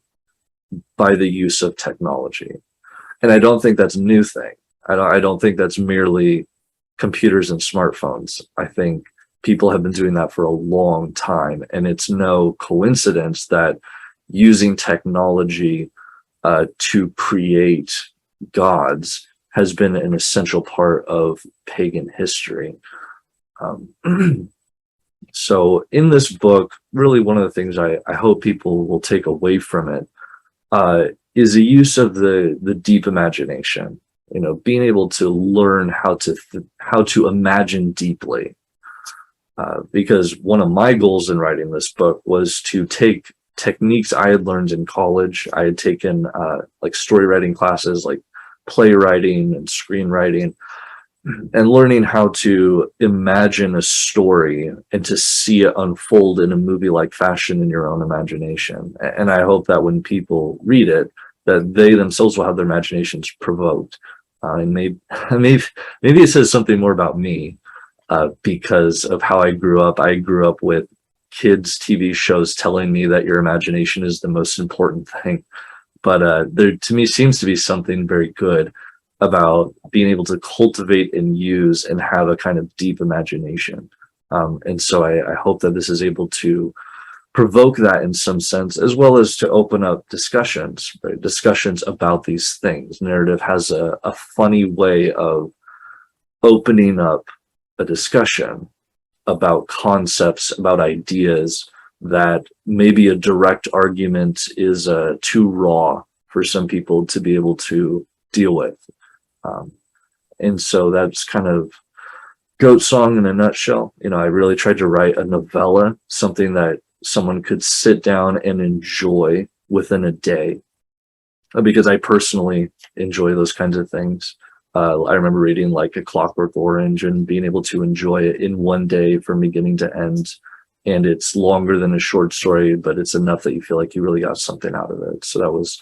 by the use of technology. And I don't think that's a new thing. I don't think that's merely computers and smartphones. I think people have been doing that for a long time, and it's no coincidence that using technology to create gods has been an essential part of pagan history. So in this book, really one of the things I hope people will take away from it is a use of the deep imagination. You know, being able to learn how to imagine deeply. Because one of my goals in writing this book was to take techniques I had learned in college. I had taken like story writing classes, like playwriting and screenwriting, and learning how to imagine a story and to see it unfold in a movie-like fashion in your own imagination. And I hope that when people read it, that they themselves will have their imaginations provoked. And maybe it says something more about me because of how I grew up. I grew up with kids' TV shows telling me that your imagination is the most important thing. But there, to me, seems to be something very good about being able to cultivate and use and have a kind of deep imagination. And so I hope that this is able to provoke that in some sense, as well as to open up discussions, right? Discussions about these things. Narrative has a funny way of opening up a discussion about concepts, about ideas that maybe a direct argument is too raw for some people to be able to deal with. And so that's kind of Goat Song in a nutshell. You know, I really tried to write a novella, something that someone could sit down and enjoy within a day, because I personally enjoy those kinds of things. I remember reading like A Clockwork Orange and being able to enjoy it in one day from beginning to end. And it's longer than a short story, but it's enough that you feel like you really got something out of it. So that was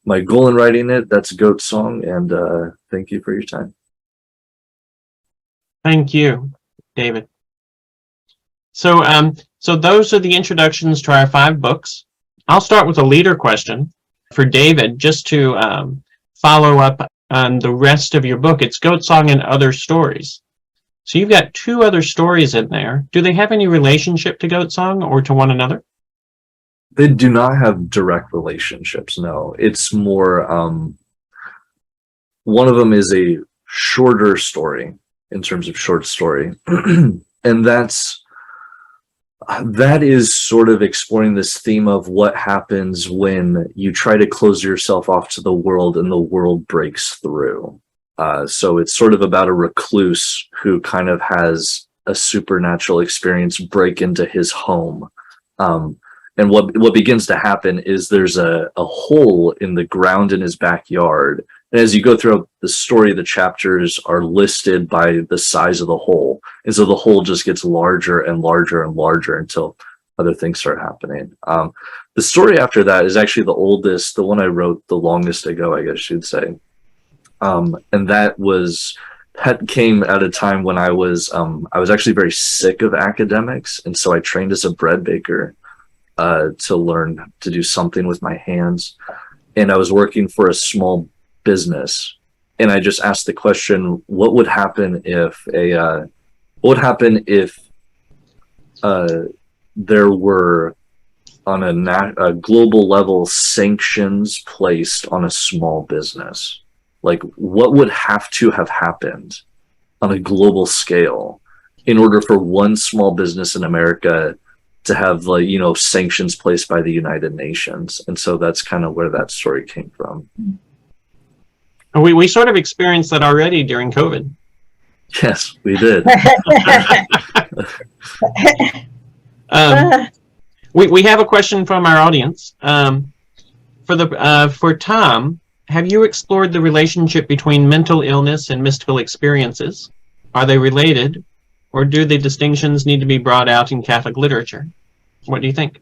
my goal in writing it. That's Goat Song, and thank you for your time. Thank you, David. So, so those are the introductions to our 5 books. I'll start with a leader question for David, just to follow up on the rest of your book. It's Goat Song and Other Stories. So you've got 2 other stories in there. Do they have any relationship to Goat Song or to one another? They do not have direct relationships, no. It's more, one of them is a shorter story in terms of short story. And that is sort of exploring this theme of what happens when you try to close yourself off to the world and the world breaks through. So it's sort of about a recluse who kind of has a supernatural experience break into his home. And what begins to happen is there's a hole in the ground in his backyard. And as you go through the story, the chapters are listed by the size of the hole. And so the hole just gets larger and larger and larger until other things start happening. The story after that is actually the oldest, the one I wrote the longest ago, I guess you'd say. And that came at a time when I was actually very sick of academics. And so I trained as a bread baker to learn to do something with my hands. And I was working for a small business, and I just asked the question, what would happen if there were on a global level sanctions placed on a small business? Like, what would have to have happened on a global scale in order for one small business in America to have, like, you know, sanctions placed by the United Nations? And so that's kind of where that story came from. We sort of experienced that already during COVID. Yes, we did. We have a question from our audience. For Thom, have you explored the relationship between mental illness and mystical experiences? Are they related, or do the distinctions need to be brought out in Catholic literature? What do you think?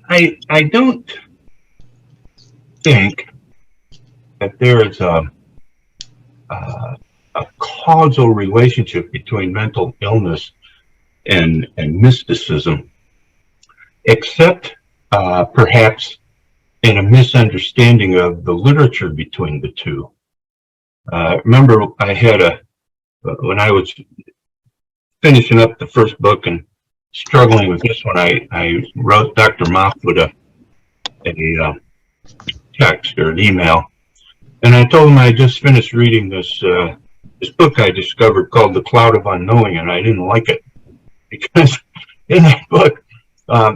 I don't think that there is a causal relationship between mental illness and mysticism, except perhaps in a misunderstanding of the literature between the two. Remember, I had when I was finishing up the first book and struggling with this one, I wrote Dr. Moffwood a text or an email, and I told him I just finished reading this book I discovered called The Cloud of Unknowing, and I didn't like it because in that book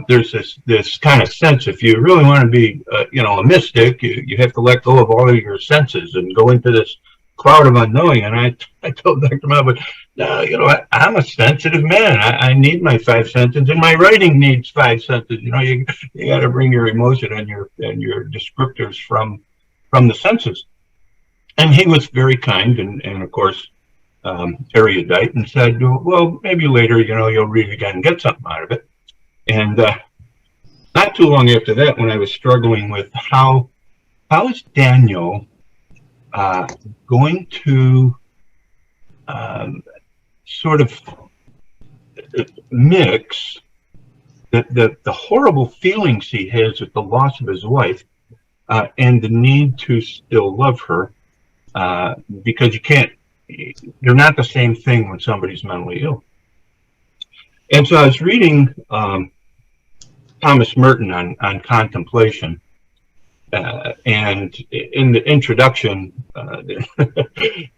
there's this kind of sense, if you really want to be a mystic, you have to let go of all of your senses and go into this cloud of unknowing. And I told Dr. Moffwood, no, I'm a sensitive man. I need my 5 senses, and my writing needs 5 senses. You got to bring your emotion and your descriptors from the senses. And he was very kind and of course erudite, and said, well, maybe later you'll read it again and get something out of it. And not too long after that, when I was struggling with how is Daniel going to sort of mix the horrible feelings he has at the loss of his wife and the need to still love her, because you're not the same thing when somebody's mentally ill. And so I was reading Thomas Merton on contemplation, and in the introduction, it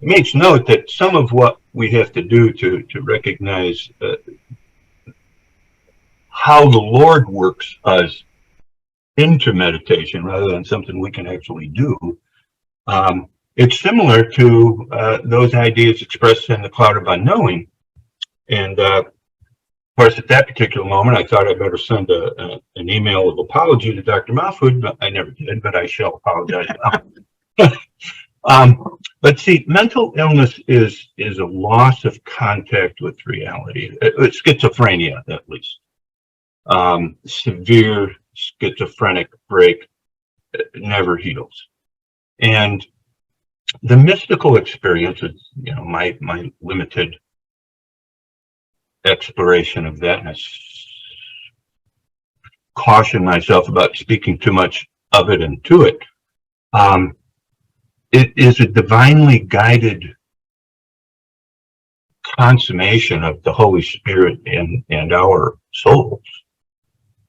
makes note that some of what we have to do to recognize how the Lord works us into meditation rather than something we can actually do, it's similar to those ideas expressed in The Cloud of Unknowing. And of course, at that particular moment, I thought I'd better send an email of apology to Dr. Moffwood, but I never did, but I shall apologize now. But see, mental illness is a loss of contact with reality. It's schizophrenia, at least. Severe schizophrenic break never heals. And the mystical experience is, my limited exploration of that, and I caution myself about speaking too much of it and to it. It is a divinely guided consummation of the Holy Spirit and our souls.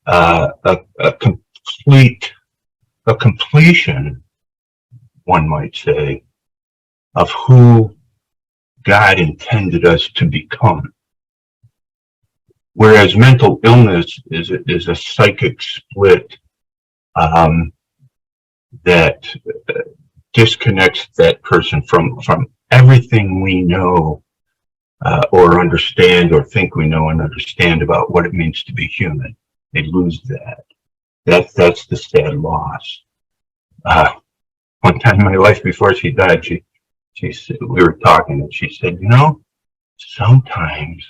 A completion, one might say, of who God intended us to become. Whereas mental illness is a psychic split that disconnects that person from everything we know or understand or think we know and understand about what it means to be human. They lose that. That's the sad loss. One time in my life before she died, she said, we were talking, and she said, sometimes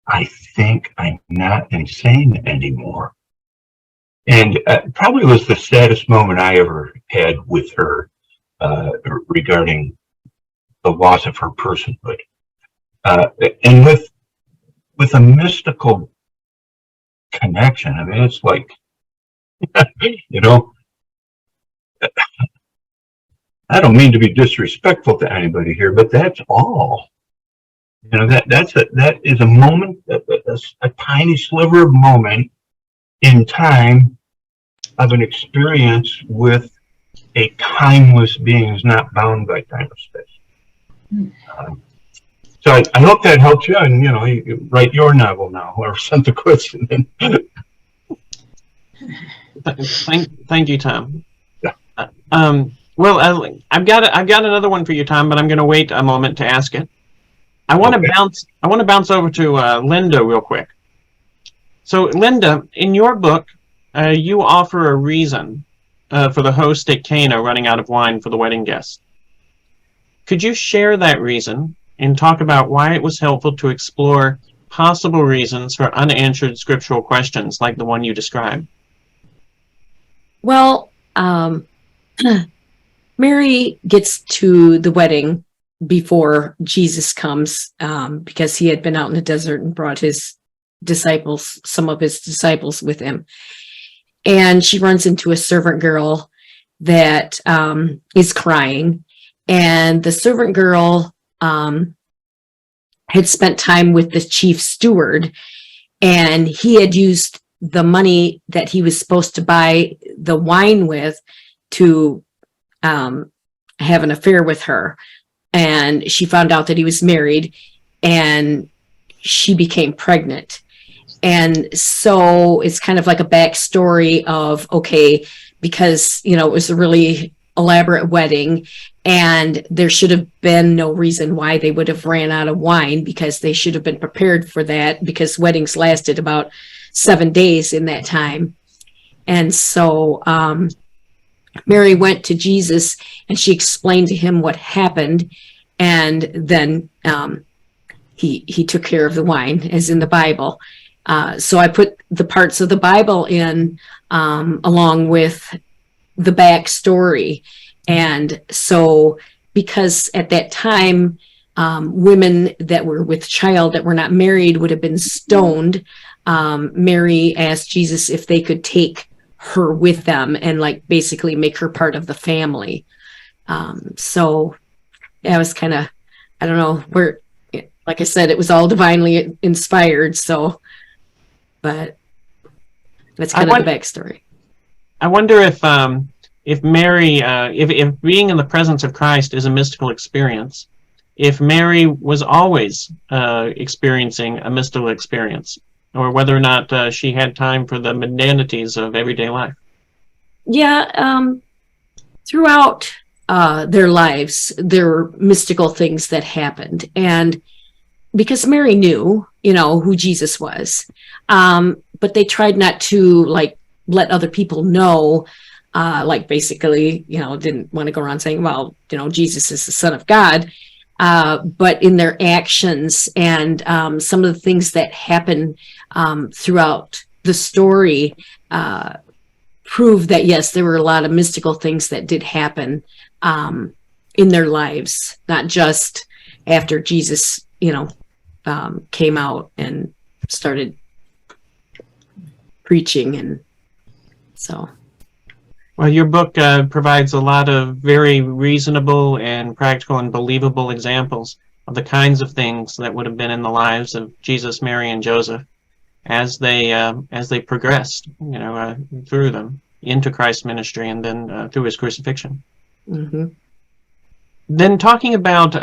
I think I'm not insane anymore. And probably was the saddest moment I ever had with her regarding the loss of her personhood. And with a mystical connection, I mean, it's like, I don't mean to be disrespectful to anybody here, but that's all. That is a moment, a tiny sliver of moment in time of an experience with a timeless being who's not bound by time or space. So I hope that helps you, and you write your novel now, or sent the question in. Thank you, Thom. Yeah. Well, I've got another one for you, Thom, but I'm going to wait a moment to ask it. I want to bounce over to Linda real quick. So, Linda, in your book, you offer a reason for the host at Cana running out of wine for the wedding guests. Could you share that reason and talk about why it was helpful to explore possible reasons for unanswered scriptural questions like the one you described? Well, Mary gets to the wedding before Jesus comes, because he had been out in the desert and brought some of his disciples with him. And she runs into a servant girl that is crying. And the servant girl had spent time with the chief steward, and he had used the money that he was supposed to buy the wine with to have an affair with her. And she found out that he was married, and she became pregnant. And so it's kind of like a backstory of, okay, because, it was a really elaborate wedding, and there should have been no reason why they would have ran out of wine, because they should have been prepared for that, because weddings lasted about 7 days in that time. And so Mary went to Jesus, and she explained to him what happened, and then he took care of the wine, as in the Bible. So I put the parts of the Bible in along with the backstory. And so, because at that time, women that were with child that were not married would have been stoned, Mary asked Jesus if they could take her with them and basically make her part of the family. So that was kind of, I don't know where, like I said, it was all divinely inspired. So, but that's kind of the backstory. I wonder if Mary, if being in the presence of Christ is a mystical experience, if Mary was always experiencing a mystical experience, or whether or not she had time for the mundanities of everyday life. Yeah, throughout their lives, there were mystical things that happened. And because Mary knew, who Jesus was, but they tried not to let other people know, basically, didn't want to go around saying, well, Jesus is the Son of God. But in their actions and some of the things that happen throughout the story prove that, yes, there were a lot of mystical things that did happen in their lives, not just after Jesus, came out and started preaching. And so. Well, your book provides a lot of very reasonable and practical and believable examples of the kinds of things that would have been in the lives of Jesus, Mary, and Joseph as they progressed, through them into Christ's ministry and then through his crucifixion. Mm-hmm. Then talking about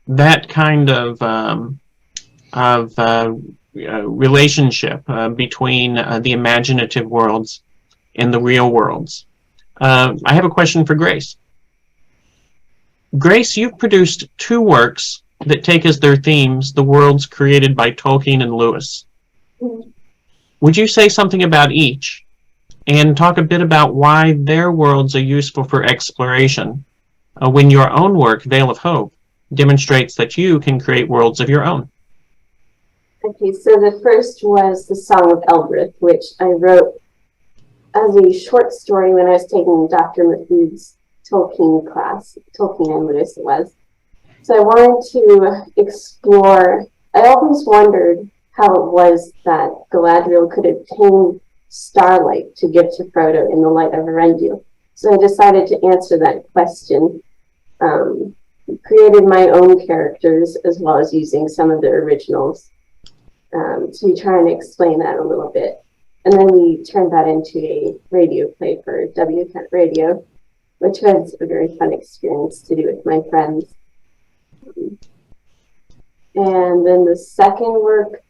that kind of relationship between the imaginative worlds in the real worlds. I have a question for Grace. Grace, you've produced 2 works that take as their themes the worlds created by Tolkien and Lewis. Would you say something about each and talk a bit about why their worlds are useful for exploration when your own work, Vale of Hope, demonstrates that you can create worlds of your own? Okay, so the first was the Song of Elbereth, which I wrote as a short story when I was taking Dr. Mafood's Tolkien class, Tolkien and Lewis it was. So I wanted to explore, I always wondered how it was that Galadriel could obtain starlight to give to Frodo in the light of Erendil. So I decided to answer that question, created my own characters as well as using some of the originals to try and explain that a little bit. And then we turned that into a radio play for WCAT Radio, which was a very fun experience to do with my friends. And then the second work.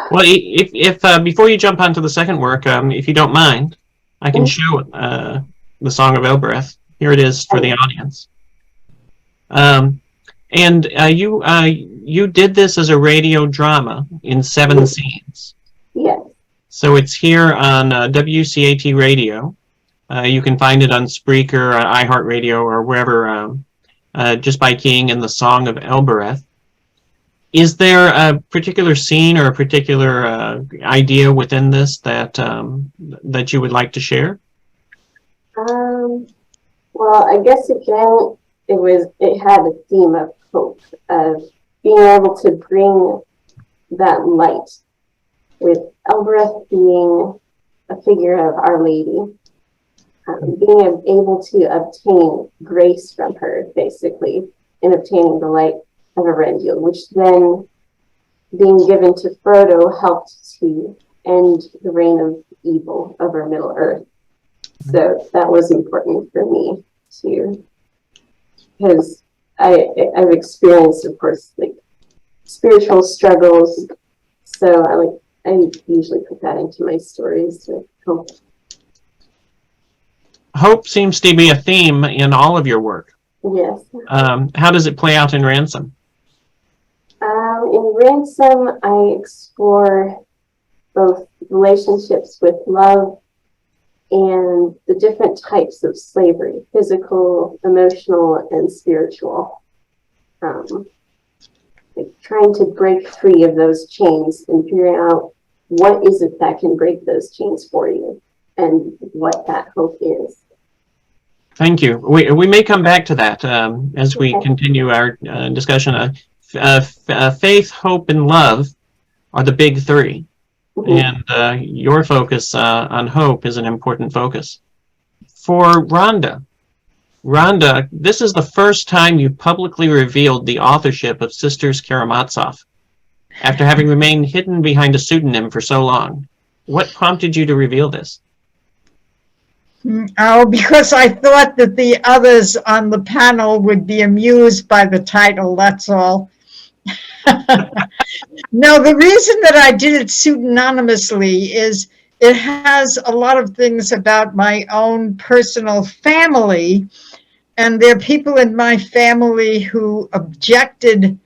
Well, if before you jump onto the second work, if you don't mind, I can show the Song of Elbereth. Here it is for the audience. And you did this as a radio drama in 7 scenes. Yes. So it's here on WCAT Radio. You can find it on Spreaker, iHeartRadio, or wherever, just by keying in the Song of Elbereth. Is there a particular scene or a particular idea within this that that you would like to share? Well, I guess again, it had a theme of hope, of being able to bring that light, with Elbreth being a figure of Our Lady, being able to obtain grace from her, basically, in obtaining the light of Erendiel, which then, being given to Frodo, helped to end the reign of evil over Middle Earth. So that was important for me too, because I've experienced, of course, like spiritual struggles. So I usually put that into my stories to help. Hope seems to be a theme in all of your work. Yes. How does it play out in Ransom? In Ransom, I explore both relationships with love and the different types of slavery, physical, emotional, and spiritual. Like trying to break free of those chains and figuring out what is it that can break those chains for you and what that hope is. Thank you. We may come back to that as we continue our discussion. Faith, hope, and love are the big three. And your focus on hope is an important focus. For Ronda, this is the first time you publicly revealed the authorship of Sisters Karamazov, after having remained hidden behind a pseudonym for so long. What prompted you to reveal this? Oh, because I thought that the others on the panel would be amused by the title, that's all. No, the reason that I did it pseudonymously is it has a lot of things about my own personal family, and there are people in my family who objected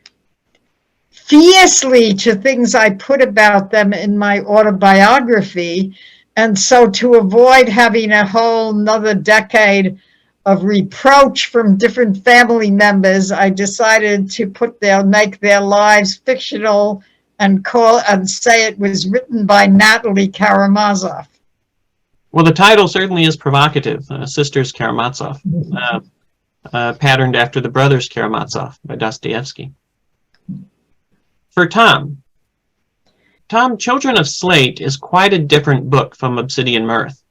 fiercely to things I put about them in my autobiography. And so to avoid having a whole nother decade of reproach from different family members, I decided to make their lives fictional and say it was written by Natalie Karamazov. Well, the title certainly is provocative, Sisters Karamazov, patterned after the Brothers Karamazov by Dostoevsky. For Thom, Children of Slate is quite a different book from Obsidian Mirth.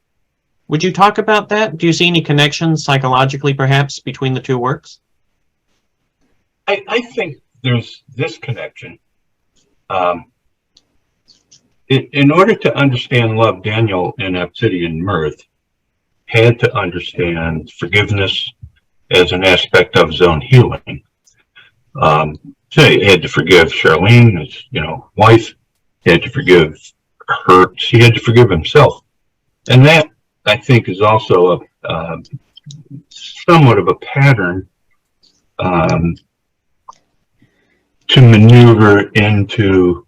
Would you talk about that? Do you see any connections psychologically, perhaps, between the two works? I think there's this connection. In order to understand love, Daniel in Obsidian Mirth had to understand forgiveness as an aspect of his own healing. So he had to forgive Charlene, his wife. He had to forgive her. He had to forgive himself. And that, I think, is also somewhat of a pattern to maneuver into,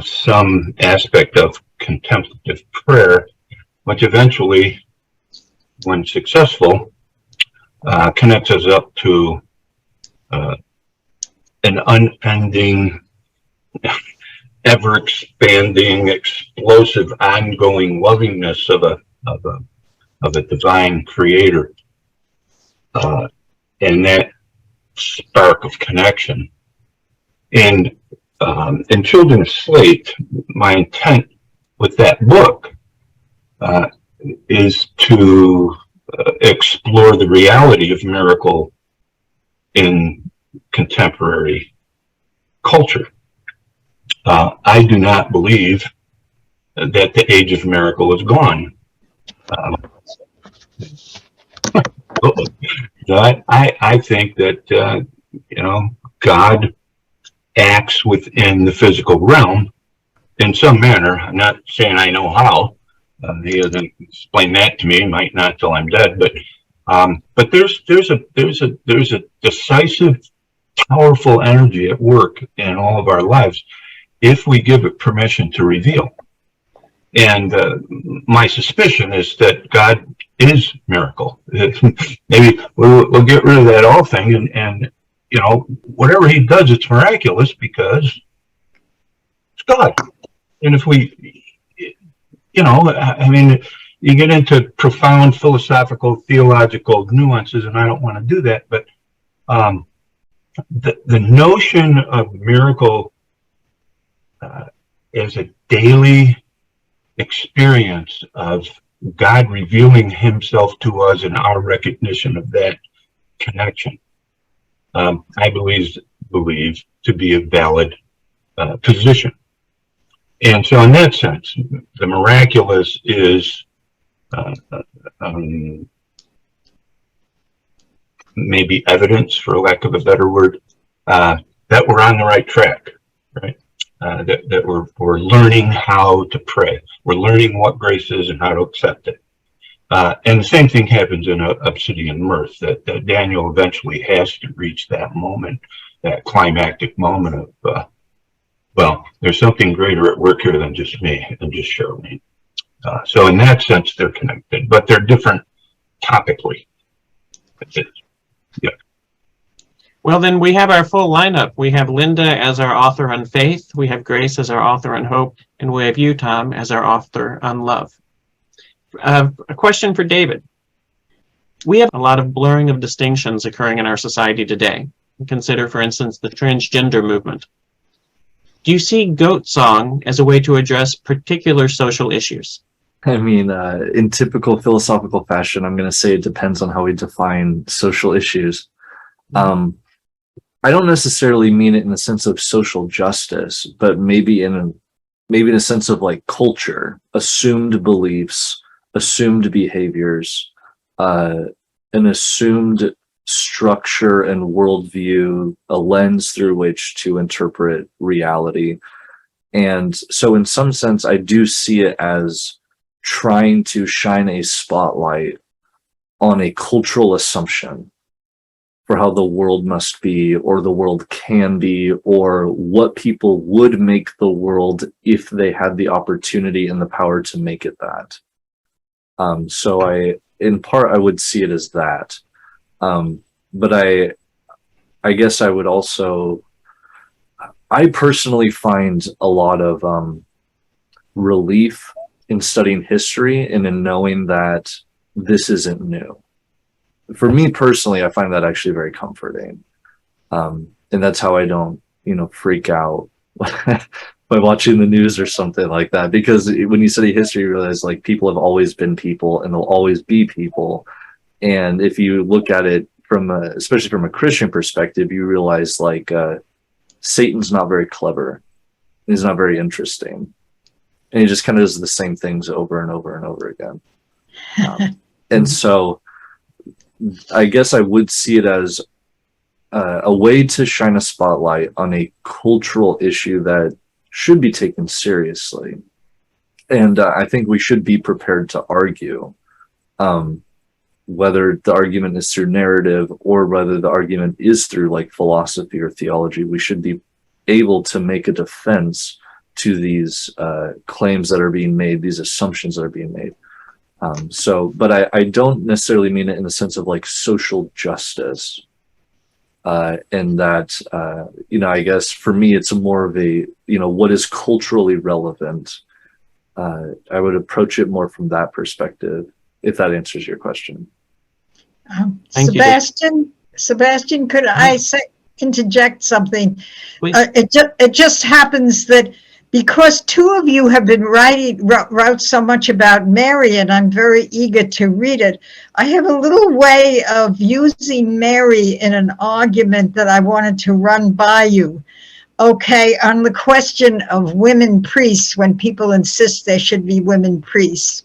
some aspect of contemplative prayer, which eventually, when successful, connects us up to an unending, ever-expanding, explosive, ongoing lovingness of a divine creator, and that spark of connection. And in Children of Slate, my intent with that book is to explore the reality of miracle in contemporary culture. I do not believe that the age of miracle is gone. I think that God acts within the physical realm in some manner. I'm not saying I know how. He doesn't explain that to me. He might not till I'm dead. But there's a decisive, powerful energy at work in all of our lives if we give it permission to reveal. And my suspicion is that God is miracle. Maybe we'll get rid of that all thing, and whatever he does, it's miraculous because it's God. And if we, you get into profound philosophical, theological nuances, and I don't want to do that, but the notion of miracle as a daily experience of God revealing himself to us and our recognition of that connection, I believe to be a valid position. And so in that sense, the miraculous is maybe evidence, for lack of a better word, that we're on the right track, right? That we're learning how to pray. We're learning what grace is and how to accept it. And the same thing happens in Obsidian Mirth, that Daniel eventually has to reach that moment, that climactic moment of, well, there's something greater at work here than just me, than just Charlene. So in that sense, they're connected, but they're different topically. Yeah. Well, then we have our full lineup. We have Linda as our author on faith. We have Grace as our author on hope. And we have you, Thom, as our author on love. A question for David. We have a lot of blurring of distinctions occurring in our society today. Consider, for instance, the transgender movement. Do you see goat song as a way to address particular social issues? I mean, in typical philosophical fashion, I'm going to say it depends on how we define social issues. I don't necessarily mean it in the sense of social justice, but maybe in a sense of like culture, assumed beliefs, assumed behaviors, an assumed structure and worldview, a lens through which to interpret reality. And so in some sense, I do see it as trying to shine a spotlight on a cultural assumption for how the world must be, or the world can be, or what people would make the world if they had the opportunity and the power to make it that. So in part, I would see it as that. But I guess I would also, I personally find a lot of relief in studying history and in knowing that this isn't new. For me personally, I find that actually very comforting. And that's how I don't, freak out by watching the news or something like that. Because when you study history, you realize like people have always been people and they'll always be people. And if you look at it especially from a Christian perspective, you realize like Satan's not very clever. He's not very interesting. And he just kind of does the same things over and over and over again. And so I guess I would see it as a way to shine a spotlight on a cultural issue that should be taken seriously. And I think we should be prepared to argue whether the argument is through narrative or whether the argument is through like philosophy or theology. We should be able to make a defense to these claims that are being made, these assumptions that are being made. But I don't necessarily mean it in the sense of like social justice. And that, I guess for me, it's more of a, what is culturally relevant. I would approach it more from that perspective, if that answers your question. Sebastian, could I interject something? Please. It just happens that because two of you have been wrote so much about Mary, and I'm very eager to read it, I have a little way of using Mary in an argument that I wanted to run by you. Okay, on the question of women priests, when people insist there should be women priests,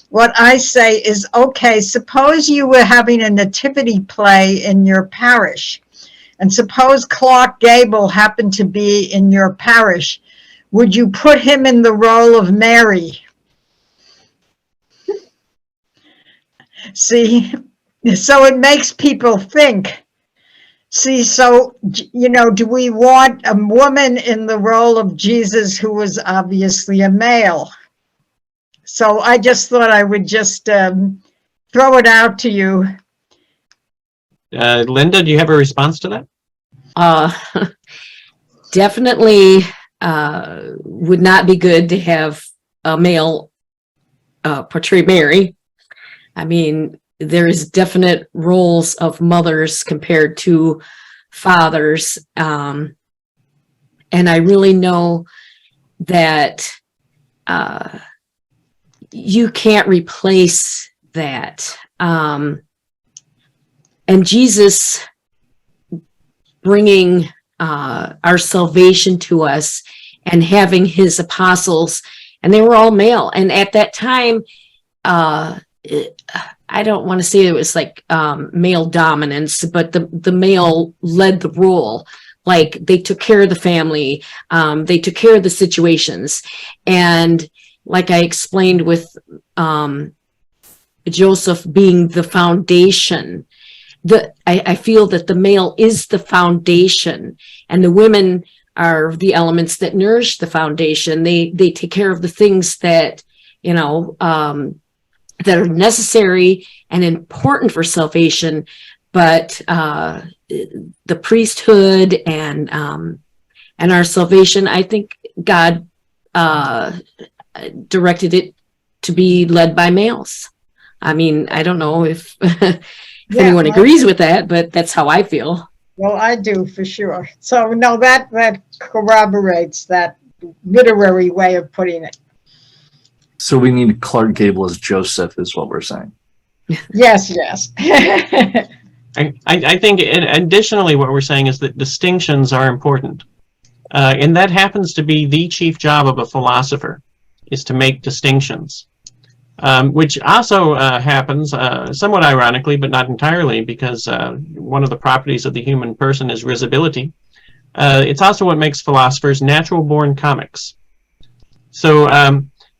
what I say is, okay, suppose you were having a nativity play in your parish, and suppose Clark Gable happened to be in your parish. Would you put him in the role of Mary? See, so it makes people think. See, so, do we want a woman in the role of Jesus who was obviously a male? So I just thought I would just throw it out to you. Linda, do you have a response to that? Definitely would not be good to have a male portray Mary. I mean, there's definite roles of mothers compared to fathers. And I really know that you can't replace that. And Jesus bringing our salvation to us and having his apostles, and they were all male. And at that time, I don't want to say it was like male dominance, but the male led the role. Like they took care of the family, they took care of the situations. And like I explained with Joseph being the foundation, I feel that the male is the foundation, and the women are the elements that nourish the foundation. They take care of the things that, that are necessary and important for salvation, but the priesthood and our salvation, I think God directed it to be led by males. I mean, I don't know if anyone agrees with that, but that's how I feel. Well, I do for sure. So no, that corroborates that literary way of putting it. So we need Clark Gable as Joseph, is what we're saying. Yes. I think additionally what we're saying is that distinctions are important. And that happens to be the chief job of a philosopher, is to make distinctions. Which also happens somewhat ironically, but not entirely, because one of the properties of the human person is risibility. It's also what makes philosophers natural-born comics. So,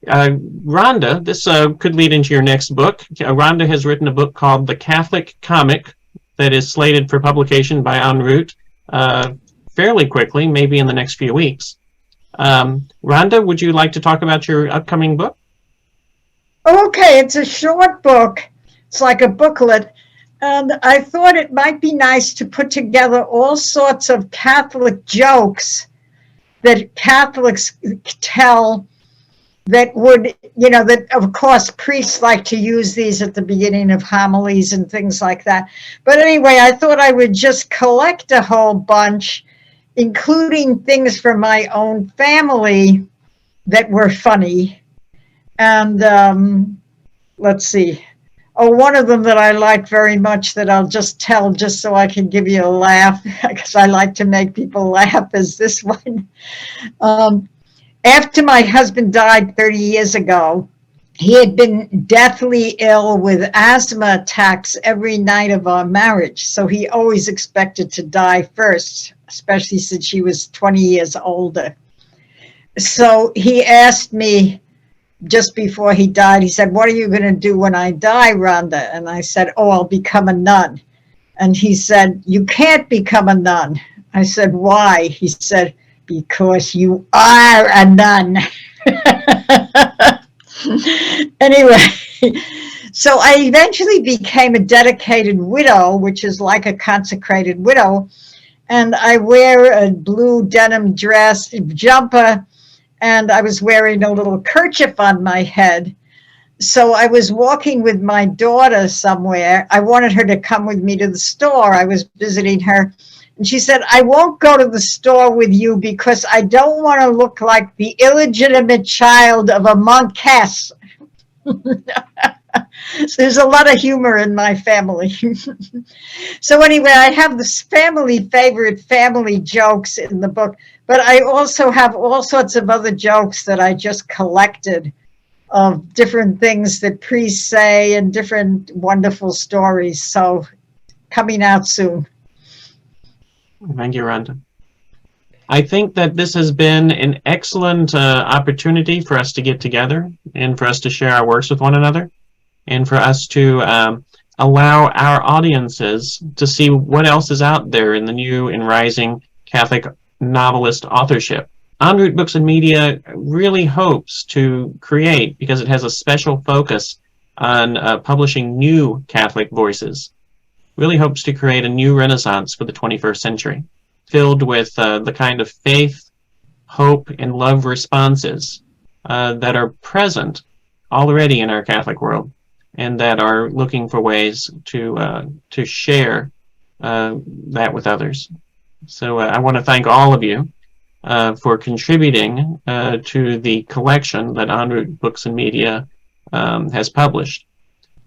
Rhonda, this could lead into your next book. Rhonda has written a book called The Catholic Comic that is slated for publication by En route fairly quickly, maybe in the next few weeks. Rhonda, would you like to talk about your upcoming book? Okay, it's a short book. It's like a booklet. And I thought it might be nice to put together all sorts of Catholic jokes that Catholics tell that would, that of course priests like to use these at the beginning of homilies and things like that. But anyway, I thought I would just collect a whole bunch, including things from my own family that were funny. And let's see. Oh, one of them that I like very much that I'll just tell just so I can give you a laugh, because I like to make people laugh, is this one. After my husband died 30 years ago, he had been deathly ill with asthma attacks every night of our marriage. So he always expected to die first, especially since she was 20 years older. So he asked me, just before he died, he said, "What are you going to do when I die, Rhonda?" And I said, "Oh, I'll become a nun." And he said, "You can't become a nun." I said, "Why?" He said, "Because you are a nun." Anyway, so I eventually became a dedicated widow, which is like a consecrated widow. And I wear a blue denim dress, jumper, and I was wearing a little kerchief on my head. So I was walking with my daughter somewhere. I wanted her to come with me to the store. I was visiting her. And she said, "I won't go to the store with you because I don't want to look like the illegitimate child of a monkess." So there's a lot of humor in my family. So anyway, I have this favorite family jokes in the book, but I also have all sorts of other jokes that I just collected of different things that priests say and different wonderful stories. So coming out soon. Thank you, Rhonda. I think that this has been an excellent opportunity for us to get together and for us to share our works with one another, and for us to allow our audiences to see what else is out there in the new and rising Catholic novelist authorship. En route Books and Media really hopes to create, because it has a special focus on publishing new Catholic voices, really hopes to create a new renaissance for the 21st century, filled with the kind of faith, hope, and love responses that are present already in our Catholic world and that are looking for ways to share that with others. So I want to thank all of you for contributing to the collection that En route Books and Media has published.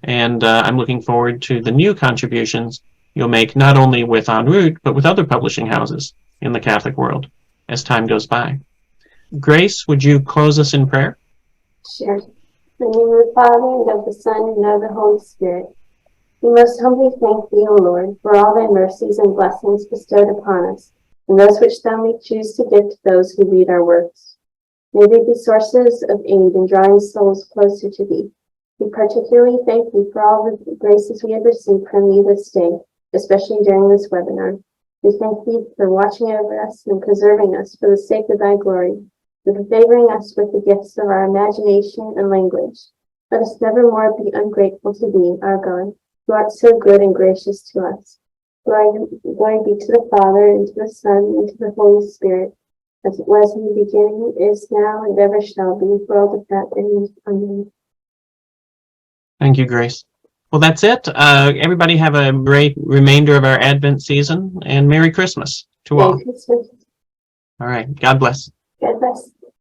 And I'm looking forward to the new contributions you'll make not only with En route, but with other publishing houses in the Catholic world as time goes by. Grace, would you close us in prayer? Sure. In the name of the Father, and of the Son, and of the Holy Spirit. We most humbly thank thee, O Lord, for all thy mercies and blessings bestowed upon us, and those which thou may choose to give to those who read our works. May they be sources of aid in drawing souls closer to thee. We particularly thank thee for all the graces we have received from thee this day, especially during this webinar. We thank thee for watching over us and preserving us for the sake of thy glory, and for favoring us with the gifts of our imagination and language. Let us never more be ungrateful to thee, our God, who art so good and gracious to us. Glory be to the Father, and to the Son, and to the Holy Spirit, as it was in the beginning, is now, and ever shall be, world without end. Amen. Thank you, Grace. Well, that's it. Everybody have a great remainder of our Advent season, and Merry Christmas to all. Merry Christmas. All right. God bless. God bless.